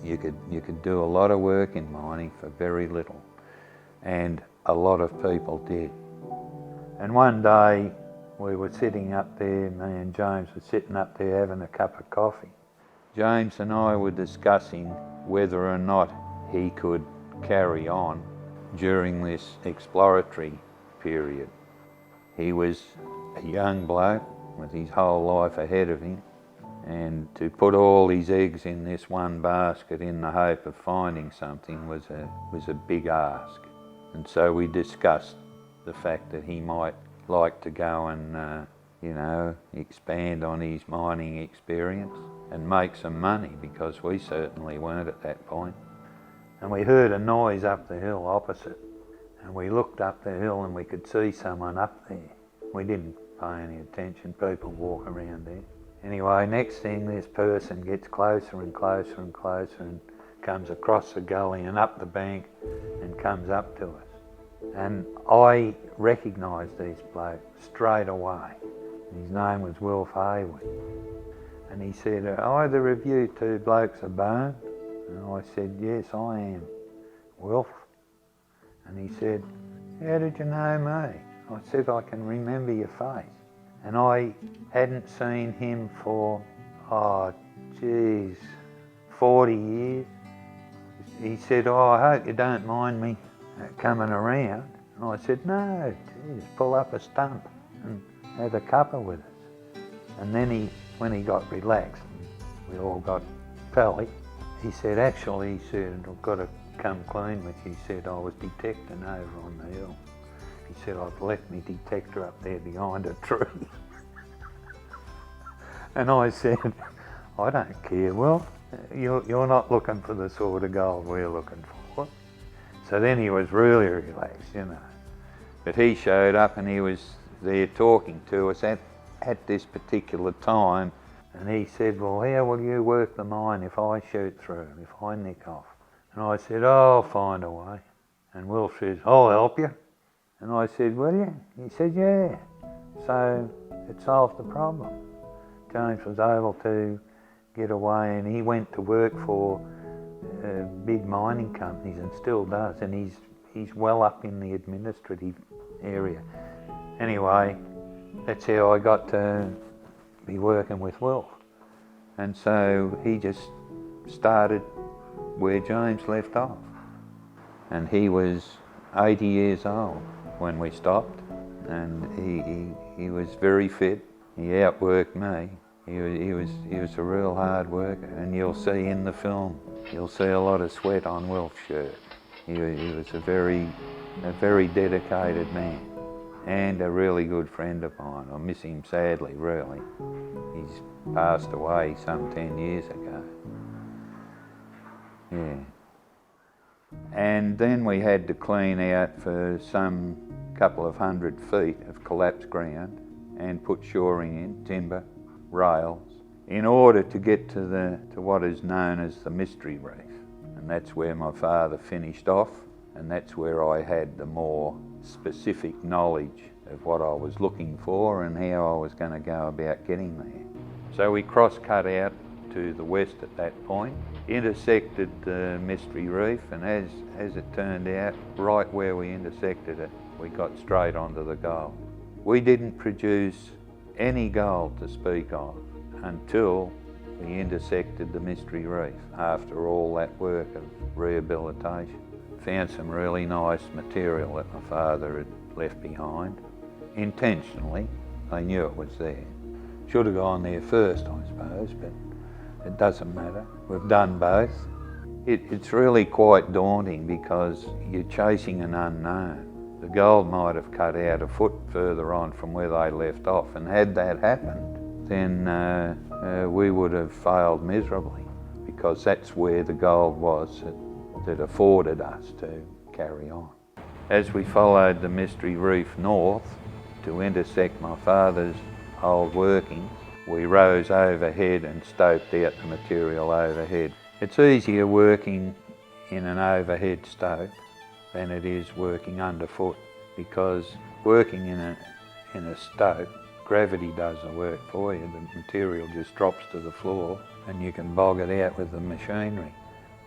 S1: You could do a lot of work in mining for very little. And a lot of people did. And one day we were sitting up there, me and James were sitting up there having a cup of coffee. James and I were discussing whether or not he could carry on during this exploratory period. He was a young bloke with his whole life ahead of him, and to put all his eggs in this one basket in the hope of finding something was a big ask. And so we discussed the fact that he might like to go and expand on his mining experience and make some money, because we certainly weren't at that point. And we heard a noise up the hill opposite, and we looked up the hill and we could see someone up there. We didn't pay any attention, people walk around there. Anyway, next thing, this person gets closer and closer and closer and comes across the gully and up the bank and comes up to us. And I recognised this bloke straight away. His name was Wilf Hayward. And he said, "Are either of you two blokes a bone?" And I said, "Yes, I am, Wilf." And he said, "How did you know me?" I said, "I can remember your face." And I hadn't seen him for, 40 years. He said, "I hope you don't mind me coming around." And I said, "No, geez, pull up a stump and have a cuppa with us." And then when he got relaxed, we all got pally, he said, "Actually," he said, "I've got to come clean with you." He said, "I was detecting over on the hill." He said, "I've left my detector up there behind a tree." And I said, "I don't care, Will. You're not looking for the sort of gold we're looking for." So then he was really relaxed, But he showed up and he was there talking to us at this particular time. And he said, "Well, how will you work the mine if I shoot through, if I nick off?" And I said, "Oh, I'll find a way." And Will says, "I'll help you." And I said, "Will you?" He said, "Yeah." So it solved the problem. James was able to get away, and he went to work for big mining companies and still does, and he's well up in the administrative area. Anyway, that's how I got to be working with Wilf. And so he just started where James left off. And he was 80 years old when we stopped, and he was very fit. He outworked me. He was a real hard worker, and you'll see in the film, you'll see a lot of sweat on Wilf's shirt. He was a very dedicated man, and a really good friend of mine. I miss him sadly, really. He's passed away some 10 years ago. Yeah. And then we had to clean out for some couple of 100 feet of collapsed ground and put shoring in, timber, rails, in order to get to what is known as the Mystery Reef. And that's where my father finished off, and that's where I had the more specific knowledge of what I was looking for and how I was going to go about getting there. So we cross-cut out to the west at that point, intersected the Mystery Reef, and as it turned out, right where we intersected it, we got straight onto the gold. We didn't produce any gold to speak of until we intersected the Mystery Reef after all that work of rehabilitation. Found some really nice material that my father had left behind. Intentionally, they knew it was there. Should have gone there first, I suppose, but it doesn't matter. We've done both. It's really quite daunting because you're chasing an unknown. The gold might have cut out a foot further on from where they left off, and had that happened, then we would have failed miserably, because that's where the gold was that afforded us to carry on. As we followed the Mystery Reef north to intersect my father's old workings, we rose overhead and stoped out the material overhead. It's easier working in an overhead stope than it is working underfoot, because working in a stope, gravity does the work for you. The material just drops to the floor and you can bog it out with the machinery.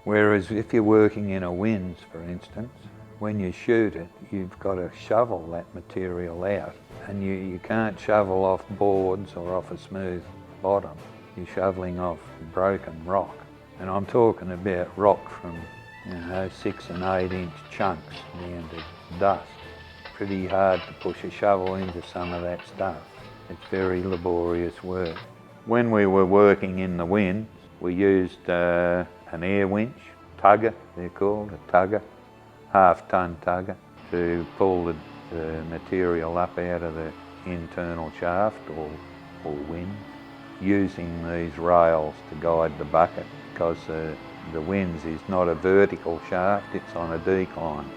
S1: Whereas if you're working in a winze, for instance, when you shoot it, you've got to shovel that material out And you can't shovel off boards or off a smooth bottom. You're shoveling off broken rock. And I'm talking about rock from 6 and 8 inch chunks down to dust. Pretty hard to push a shovel into some of that stuff. It's very laborious work. When we were working in the wind, we used an air winch, tugger they're called, a tugger, half-ton tugger, to pull the material up out of the internal shaft or wind, using these rails to guide the bucket, because the winds is not a vertical shaft, it's on a decline.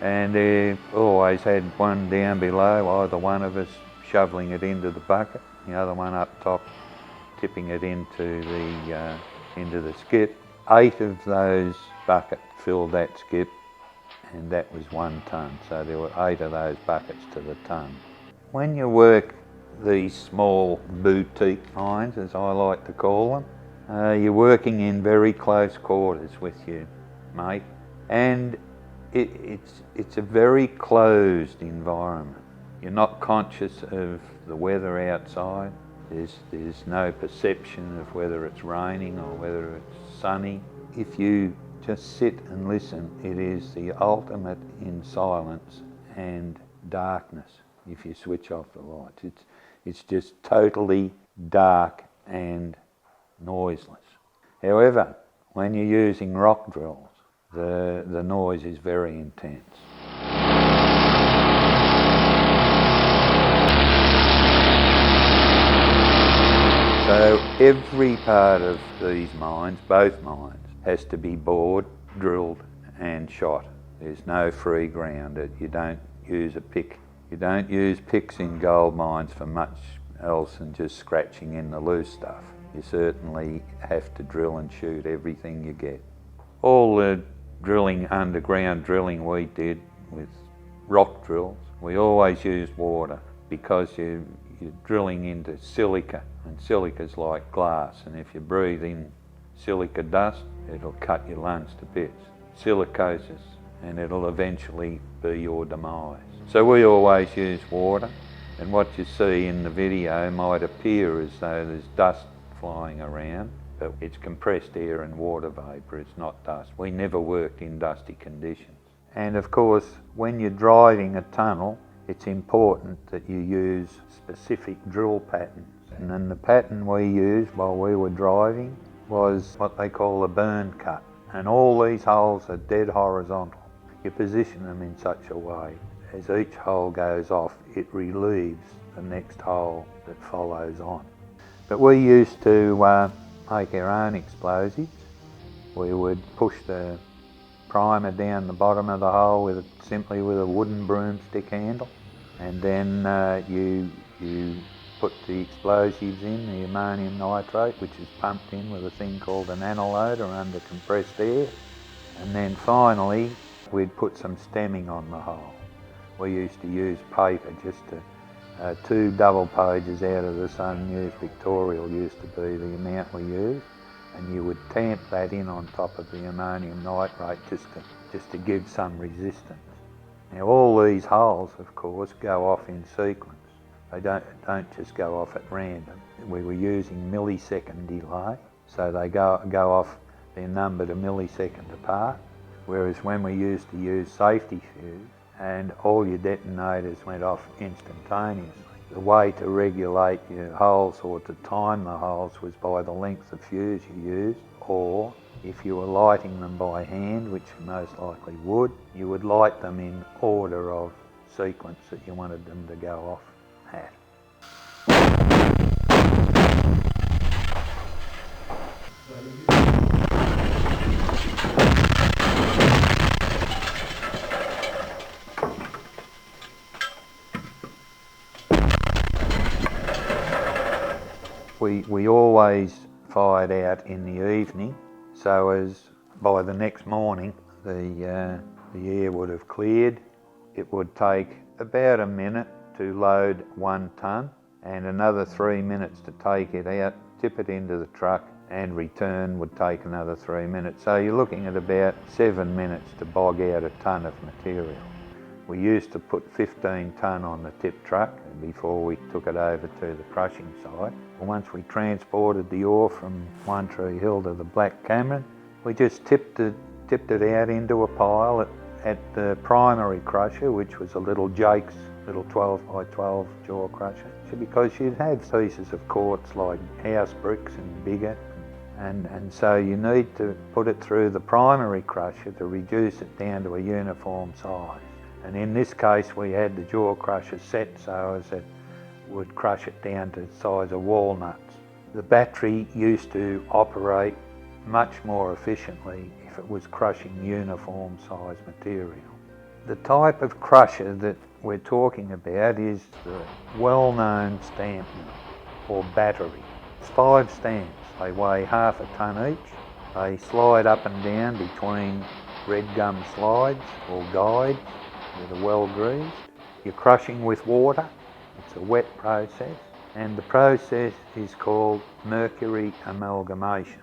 S1: And always had one down below, either one of us shoveling it into the bucket, the other one up top tipping it into the skip. 8 of those buckets filled that skip, and that was 1 tonne. So there were 8 of those buckets to the tonne. When you work these small boutique mines, as I like to call them, you're working in very close quarters with your mate, and it's a very closed environment. You're not conscious of the weather outside. There's no perception of whether it's raining or whether it's sunny. If you just sit and listen, it is the ultimate in silence and darkness if you switch off the lights. It's just totally dark and noiseless. However, when you're using rock drills, the noise is very intense. So every part of these mines, both mines, has to be bored, drilled and shot. There's no free ground. You don't use a pick. You don't use picks in gold mines for much else than just scratching in the loose stuff. You certainly have to drill and shoot everything you get. All the drilling, underground drilling we did with rock drills, we always used water, because you're drilling into silica, and silica's like glass, and if you breathe in silica dust, it'll cut your lungs to bits. Silicosis, and it'll eventually be your demise. So we always use water, and what you see in the video might appear as though there's dust flying around, but it's compressed air and water vapour, it's not dust. We never worked in dusty conditions. And of course, when you're driving a tunnel, it's important that you use specific drill patterns. And then the pattern we used while we were driving was what they call a burn cut. And all these holes are dead horizontal. You position them in such a way, as each hole goes off, it relieves the next hole that follows on. But we used to make our own explosives. We would push the primer down the bottom of the hole simply with a wooden broomstick handle, and then you put the explosives in, the ammonium nitrate, which is pumped in with a thing called an analoader under compressed air, and then finally we'd put some stemming on the hole. We used to use paper, just 2 double pages out of the Sun News Victorian used to be the amount we used, and you would tamp that in on top of the ammonium nitrate just to give some resistance. Now all these holes, of course, go off in sequence. They don't just go off at random. We were using millisecond delay, so they go off, they're numbered a millisecond apart, whereas when we used to use safety fuse, and all your detonators went off instantaneously. The way to regulate your holes or to time the holes was by the length of fuse you used, or if you were lighting them by hand, which you most likely would, you would light them in order of sequence that you wanted them to go off at. We always fired out in the evening, so as by the next morning the air would have cleared. It would take about a minute to load 1 tonne and another 3 minutes to take it out, tip it into the truck, and return would take another 3 minutes. So you're looking at about 7 minutes to bog out a tonne of material. We used to put 15 tonne on the tip truck before we took it over to the crushing site. Once we transported the ore from One Tree Hill to the Black Cameron, we just tipped it out into a pile at the primary crusher, which was a little Jake's little 12 by 12 jaw crusher, because you'd have pieces of quartz like house bricks and bigger, and so you need to put it through the primary crusher to reduce it down to a uniform size. And in this case we had the jaw crusher set so as it would crush it down to the size of walnuts. The battery used to operate much more efficiently if it was crushing uniform size material. The type of crusher that we're talking about is the well-known stamp mill or battery. It's 5 stamps. They weigh half a tonne each. They slide up and down between red gum slides or guides that are well greased. You're crushing with water. It's a wet process, and the process is called mercury amalgamation.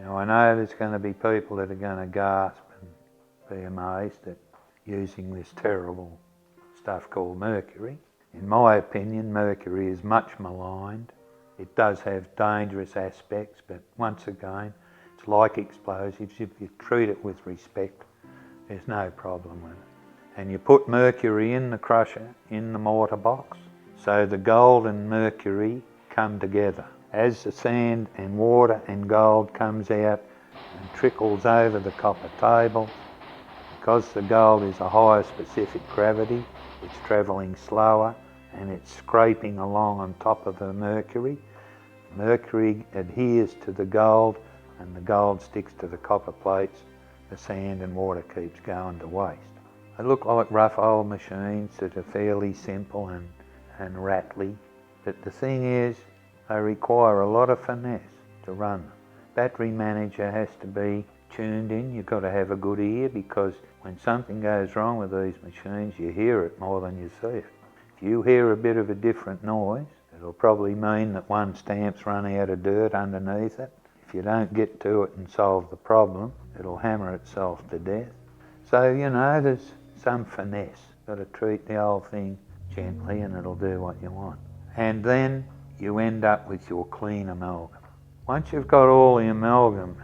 S1: Now I know there's going to be people that are going to gasp and be amazed at using this terrible stuff called mercury. In my opinion, mercury is much maligned. It does have dangerous aspects, but once again, it's like explosives. If you treat it with respect, there's no problem with it. And you put mercury in the crusher, in the mortar box, so the gold and mercury come together. As the sand and water and gold comes out and trickles over the copper table, because the gold is a higher specific gravity, it's travelling slower and it's scraping along on top of the mercury. Mercury adheres to the gold and the gold sticks to the copper plates. The sand and water keeps going to waste. They look like rough old machines that are fairly simple and rattly, but the thing is, they require a lot of finesse to run them. Battery manager has to be tuned in. You've got to have a good ear, because when something goes wrong with these machines, you hear it more than you see it. If you hear a bit of a different noise, it'll probably mean that one stamp's run out of dirt underneath it. If you don't get to it and solve the problem, it'll hammer itself to death. So, you know, there's some finesse. Got to treat the old thing gently and it'll do what you want. And then you end up with your clean amalgam. Once you've got all the amalgam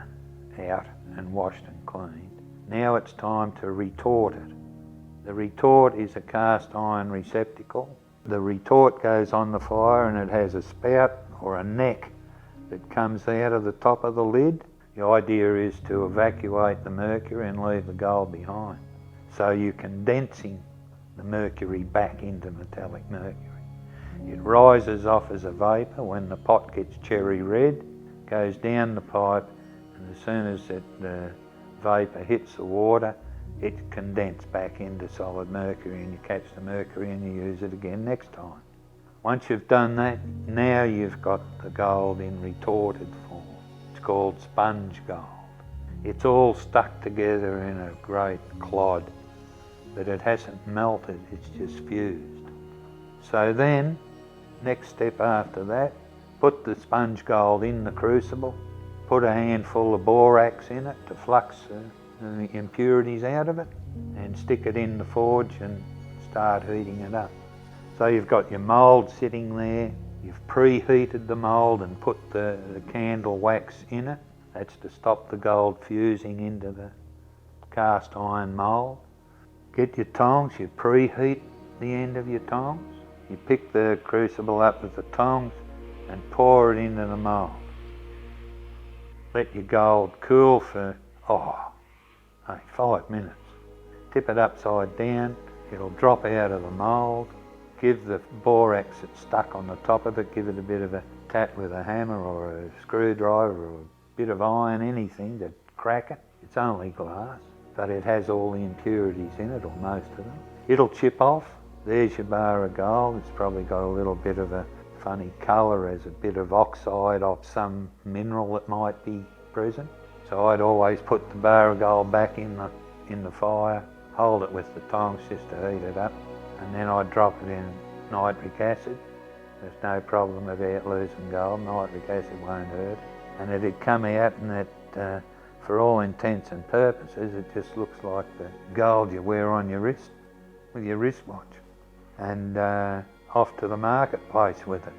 S1: out and washed and cleaned, now it's time to retort it. The retort is a cast iron receptacle. The retort goes on the fire and it has a spout or a neck that comes out of the top of the lid. The idea is to evacuate the mercury and leave the gold behind. So you're condensing the mercury back into metallic mercury. It rises off as a vapour when the pot gets cherry red, goes down the pipe, and as soon as the vapour hits the water, it's condensed back into solid mercury, and you catch the mercury and you use it again next time. Once you've done that, now you've got the gold in retorted form. It's called sponge gold. It's all stuck together in a great clod, but it hasn't melted, it's just fused. So then, next step after that, put the sponge gold in the crucible, put a handful of borax in it to flux the impurities out of it, and stick it in the forge and start heating it up. So you've got your mould sitting there, you've preheated the mould and put the candle wax in it. That's to stop the gold fusing into the cast iron mould. Get your tongs, you preheat the end of your tongs. You pick the crucible up with the tongs and pour it into the mould. Let your gold cool for 5 minutes. Tip it upside down, it'll drop out of the mould. Give the borax that's stuck on the top of it, give it a bit of a tap with a hammer or a screwdriver or a bit of iron, anything to crack it. It's only glass, but it has all the impurities in it, or most of them. It'll chip off. There's your bar of gold. It's probably got a little bit of a funny colour as a bit of oxide of some mineral that might be present. So I'd always put the bar of gold back in the fire, hold it with the tongs just to heat it up, and then I'd drop it in nitric acid. There's no problem about losing gold. Nitric acid won't hurt. And it'd come out, and it, for all intents and purposes, it just looks like the gold you wear on your wrist. with your wristwatch and off to the marketplace with it.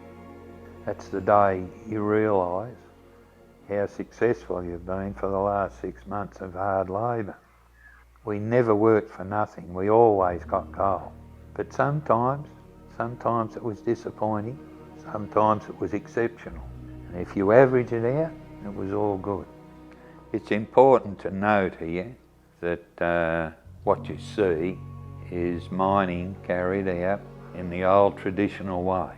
S1: That's the day you realise how successful you've been for the last 6 months of hard labour. We never worked for nothing, we always got gold. But sometimes it was disappointing, sometimes it was exceptional. And if you average it out, it was all good. It's important to note here that what you see is mining carried out in the old traditional way.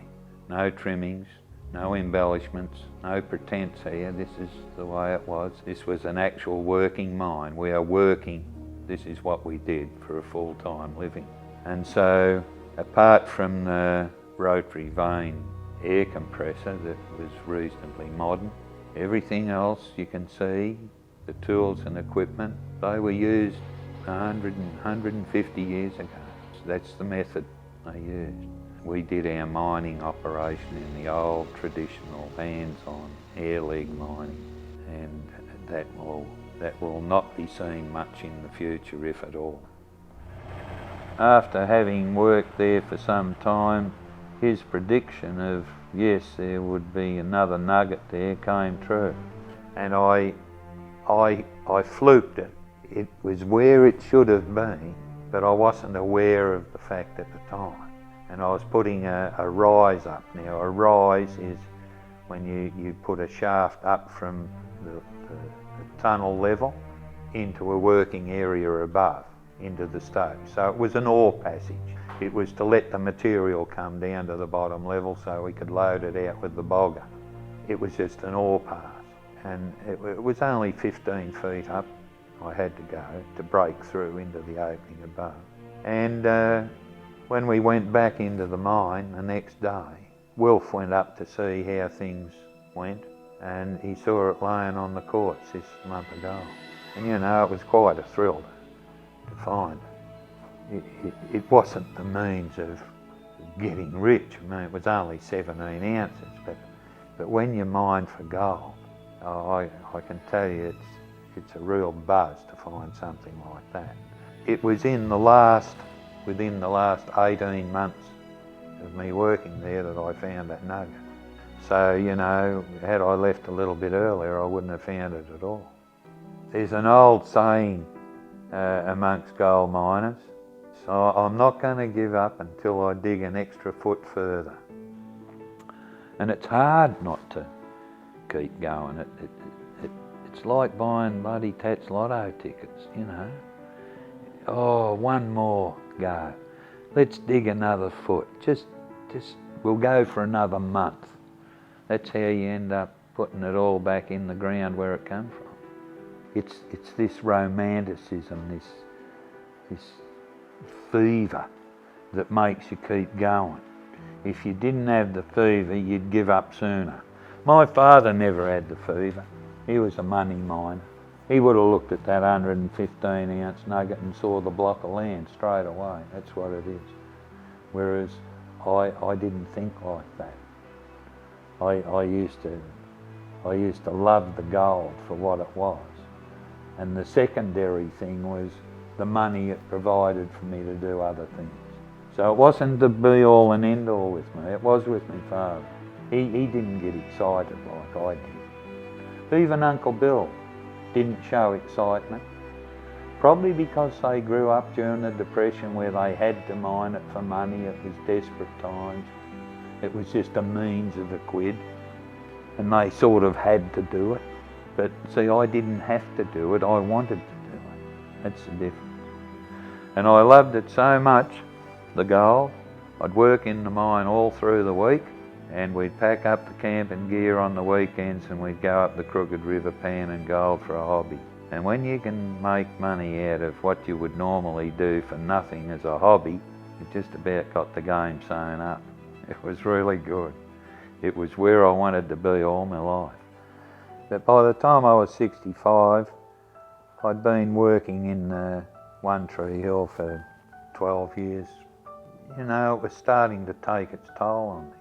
S1: No trimmings, no embellishments, no pretense here. This is the way it was. This was an actual working mine. We are working. This is what we did for a full-time living. And so, apart from the rotary vane air compressor that was reasonably modern, everything else you can see, the tools and equipment, they were used 100 and 150 years ago. So that's the method they used. We did our mining operation in the old traditional hands-on air leg mining, and that will not be seen much in the future, if at all. After having worked there for some time, his prediction of yes, there would be another nugget there came true, and I fluked it. It was where it should have been, but I wasn't aware of the fact at the time. And I was putting a rise up. Now a rise is when you put a shaft up from the tunnel level into a working area above, into the stope. So it was an ore passage. It was to let the material come down to the bottom level so we could load it out with the bogger. It was just an ore pass, and it was only 15 feet up I had to go to break through into the opening above. And when we went back into the mine the next day, Wilf went up to see how things went, and he saw it laying on the quartz, this lump of gold. And you know, it was quite a thrill to find it. It wasn't the means of getting rich. I mean, it was only 17 ounces, but when you mine for gold, I can tell you it's a real buzz to find something like that. It was within the last 18 months of me working there that I found that nugget. So, you know, had I left a little bit earlier, I wouldn't have found it at all. There's an old saying amongst gold miners, so I'm not going to give up until I dig an extra foot further. And it's hard not to keep going. It's like buying bloody Tats Lotto tickets, you know. Oh, one more go. Let's dig another foot. Just we'll go for another month. That's how you end up putting it all back in the ground where it came from. It's this romanticism, this fever that makes you keep going. If you didn't have the fever, you'd give up sooner. My father never had the fever. He was a money miner. He would have looked at that 115 ounce nugget and saw the block of land straight away. That's what it is. Whereas I didn't think like that. I used to love the gold for what it was. And the secondary thing was the money it provided for me to do other things. So it wasn't the be all and end all with me, it was with my father. He didn't get excited like I did. Even Uncle Bill didn't show excitement, probably because they grew up during the Depression where they had to mine it for money. It was desperate times. It was just a means of a quid, and they sort of had to do it. But see, I didn't have to do it, I wanted to do it. That's the difference. And I loved it so much, the gold. I'd work in the mine all through the week, and we'd pack up the camping gear on the weekends and we'd go up the Crooked River panning gold for a hobby. And when you can make money out of what you would normally do for nothing as a hobby, it just about got the game sewn up. It was really good. It was where I wanted to be all my life. But by the time I was 65, I'd been working in One Tree Hill for 12 years. You know, it was starting to take its toll on me.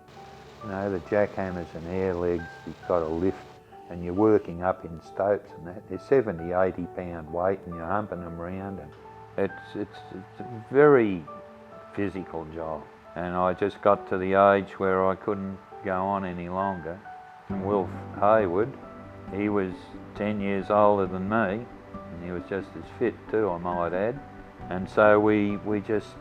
S1: You know, the jackhammers and air legs, you've got to lift, and you're working up in stopes and that. They're 70, 80 pound weight and you're humping them round, and it's very physical job. And I just got to the age where I couldn't go on any longer. And Wilf Hayward, he was 10 years older than me, and he was just as fit too, I might add. And so we just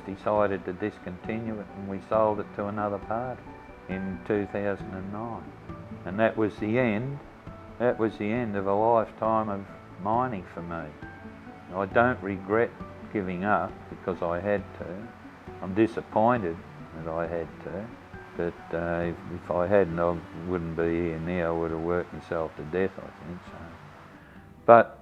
S1: decided to discontinue it, and we sold it to another party in 2009. And that was the end. That was the end of a lifetime of mining for me. I don't regret giving up because I had to. I'm disappointed that I had to, but if I hadn't, I wouldn't be here now. I would have worked myself to death, I think so. But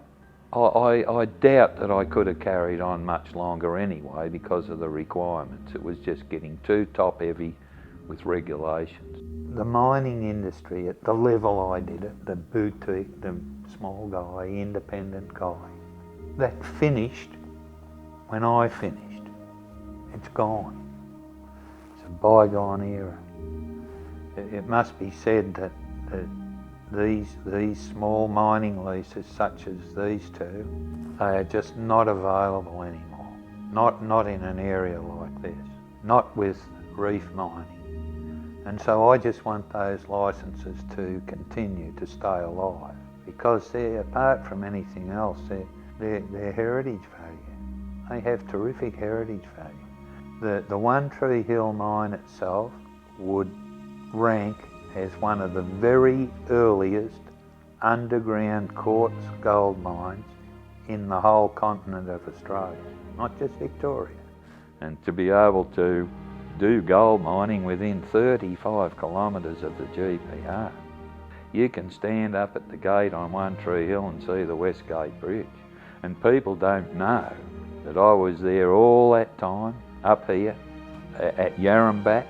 S1: I doubt that I could have carried on much longer anyway because of the requirements. It was just getting too top heavy with regulations. The mining industry, at the level I did it, the boutique, the small guy, independent guy, that finished when I finished. It's gone. It's a bygone era. It must be said that these small mining leases, such as these two, they are just not available anymore. Not in an area like this. Not with reef mining. And so I just want those licences to continue to stay alive, because they're, apart from anything else, they're heritage value. They have terrific heritage value. The One Tree Hill mine itself would rank as one of the very earliest underground quartz gold mines in the whole continent of Australia, not just Victoria. And to be able to do gold mining within 35 kilometres of the GPR. You can stand up at the gate on One Tree Hill and see the West Gate Bridge. And people don't know that I was there all that time, up here, at Yarrambat,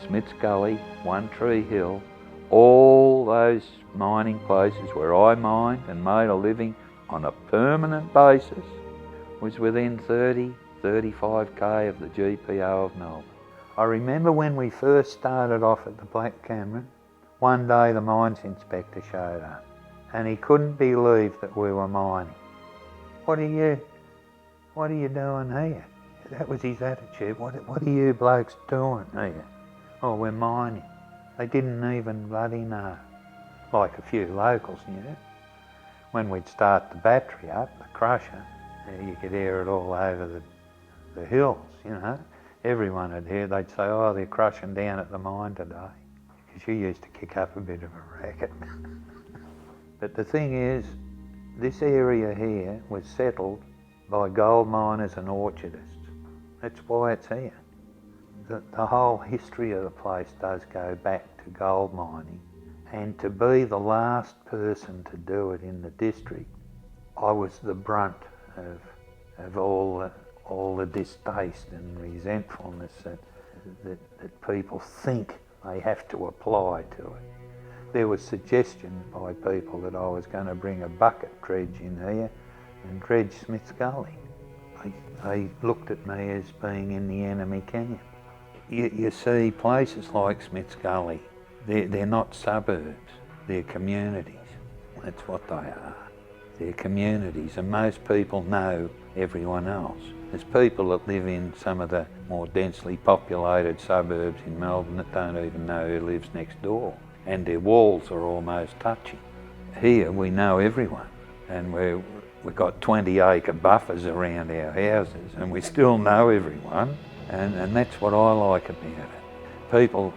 S1: Smiths Gully, One Tree Hill, all those mining places where I mined and made a living on a permanent basis was within 35k of the GPO of Melbourne. I remember when we first started off at the Black Cameron, one day the mines inspector showed up and he couldn't believe that we were mining. What are you doing here? That was his attitude. What are you blokes doing here? Oh, we're mining. They didn't even bloody know. Like a few locals knew. When we'd start the battery up, the crusher, you could hear it all over the hills, you know. Everyone would hear, they'd say, oh, they're crushing down at the mine today. Because you used to kick up a bit of a racket. But the thing is, this area here was settled by gold miners and orchardists. That's why it's here. The whole history of the place does go back to gold mining. And to be the last person to do it in the district, I was the brunt of all the distaste and resentfulness that people think they have to apply to it. There was suggestion by people that I was going to bring a bucket dredge in here and dredge Smiths Gully. They looked at me as being in the enemy canyon. You see, places like Smiths Gully, they're not suburbs, they're communities. That's what they are. They're communities, and most people know everyone else. There's people that live in some of the more densely populated suburbs in Melbourne that don't even know who lives next door, and their walls are almost touching. Here we know everyone, and we've got 20-acre buffers around our houses, and we still know everyone, and that's what I like about it. People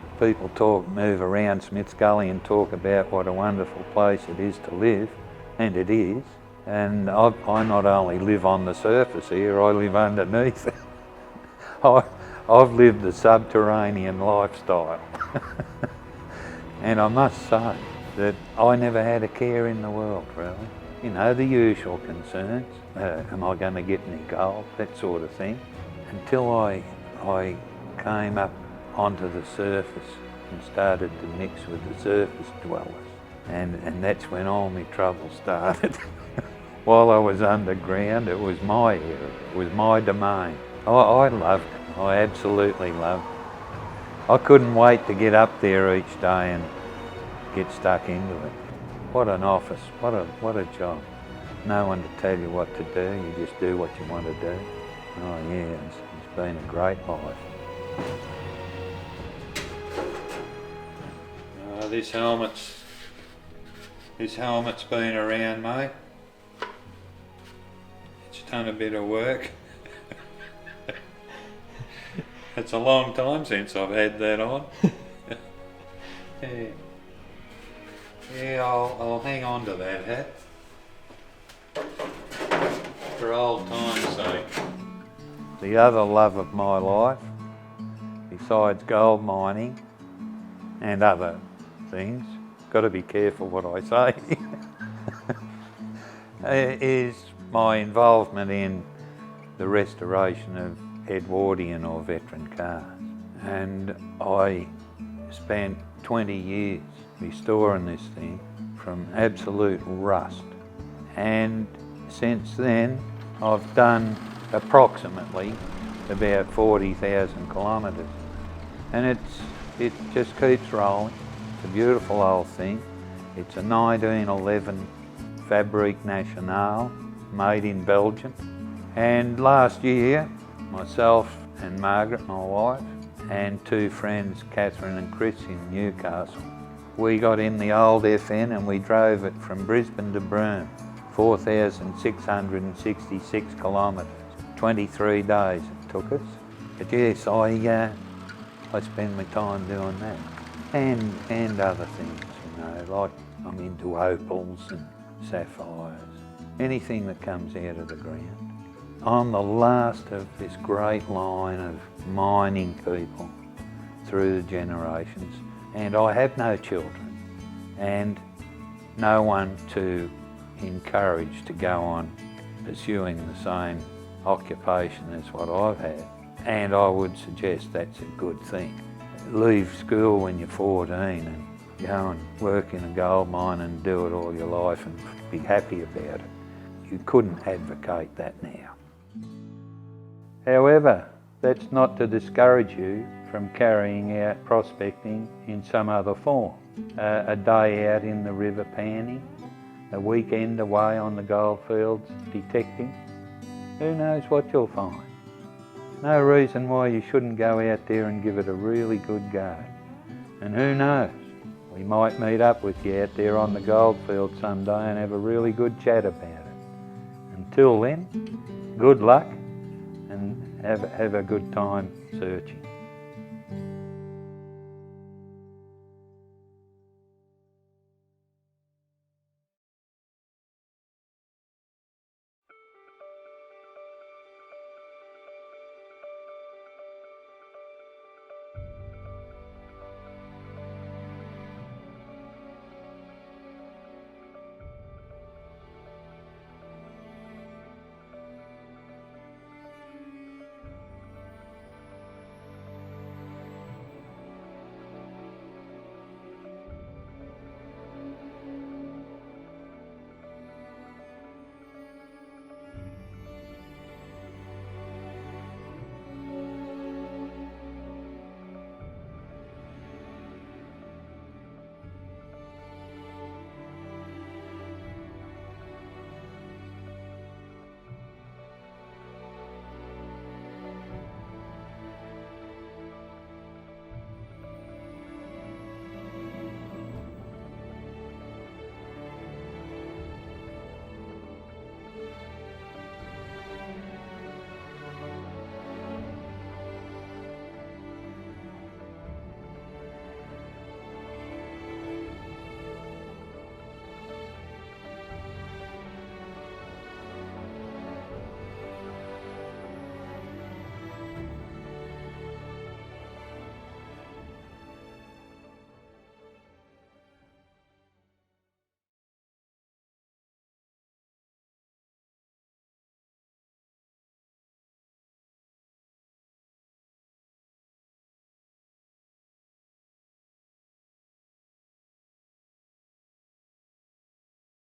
S1: move around Smiths Gully and talk about what a wonderful place it is to live, and it is. And I not only live on the surface here, I live underneath. I've lived the subterranean lifestyle. And I must say that I never had a care in the world, really. You know, the usual concerns. Am I going to get any gold? That sort of thing. Until I came up onto the surface and started to mix with the surface dwellers. And that's when all my trouble started. While I was underground, it was my area, it was my domain. I loved it, I absolutely loved it. I couldn't wait to get up there each day and get stuck into it. What an office, what a job. No one to tell you what to do, you just do what you want to do. Oh yeah, it's been a great life.
S2: This helmet's been around, mate. It's done a bit of work. It's a long time since I've had that on. Yeah, I'll hang on to that hat for old time's sake.
S1: The other love of my life, besides gold mining and other things, got to be careful what I say, is my involvement in the restoration of Edwardian or veteran cars. And I spent 20 years restoring this thing from absolute rust. And since then, I've done approximately about 40,000 kilometres. And it just keeps rolling. It's a beautiful old thing. It's a 1911 Fabrique Nationale, made in Belgium. And last year, myself and Margaret, my wife, and two friends, Catherine and Chris in Newcastle, we got in the old FN and we drove it from Brisbane to Broome, 4,666 kilometres, 23 days it took us. But yes, I spend my time doing that. And other things, you know, like I'm into opals and sapphires, anything that comes out of the ground. I'm the last of this great line of mining people through the generations, and I have no children and no one to encourage to go on pursuing the same occupation as what I've had. And I would suggest that's a good thing. Leave school when you're 14 and go and work in a gold mine and do it all your life and be happy about it. You couldn't advocate that now. However, that's not to discourage you from carrying out prospecting in some other form. A day out in the river panning, a weekend away on the Goldfields detecting. Who knows what you'll find? No reason why you shouldn't go out there and give it a really good go. And who knows, we might meet up with you out there on the Goldfields someday and have a really good chat about it. Until then, good luck and have a good time searching.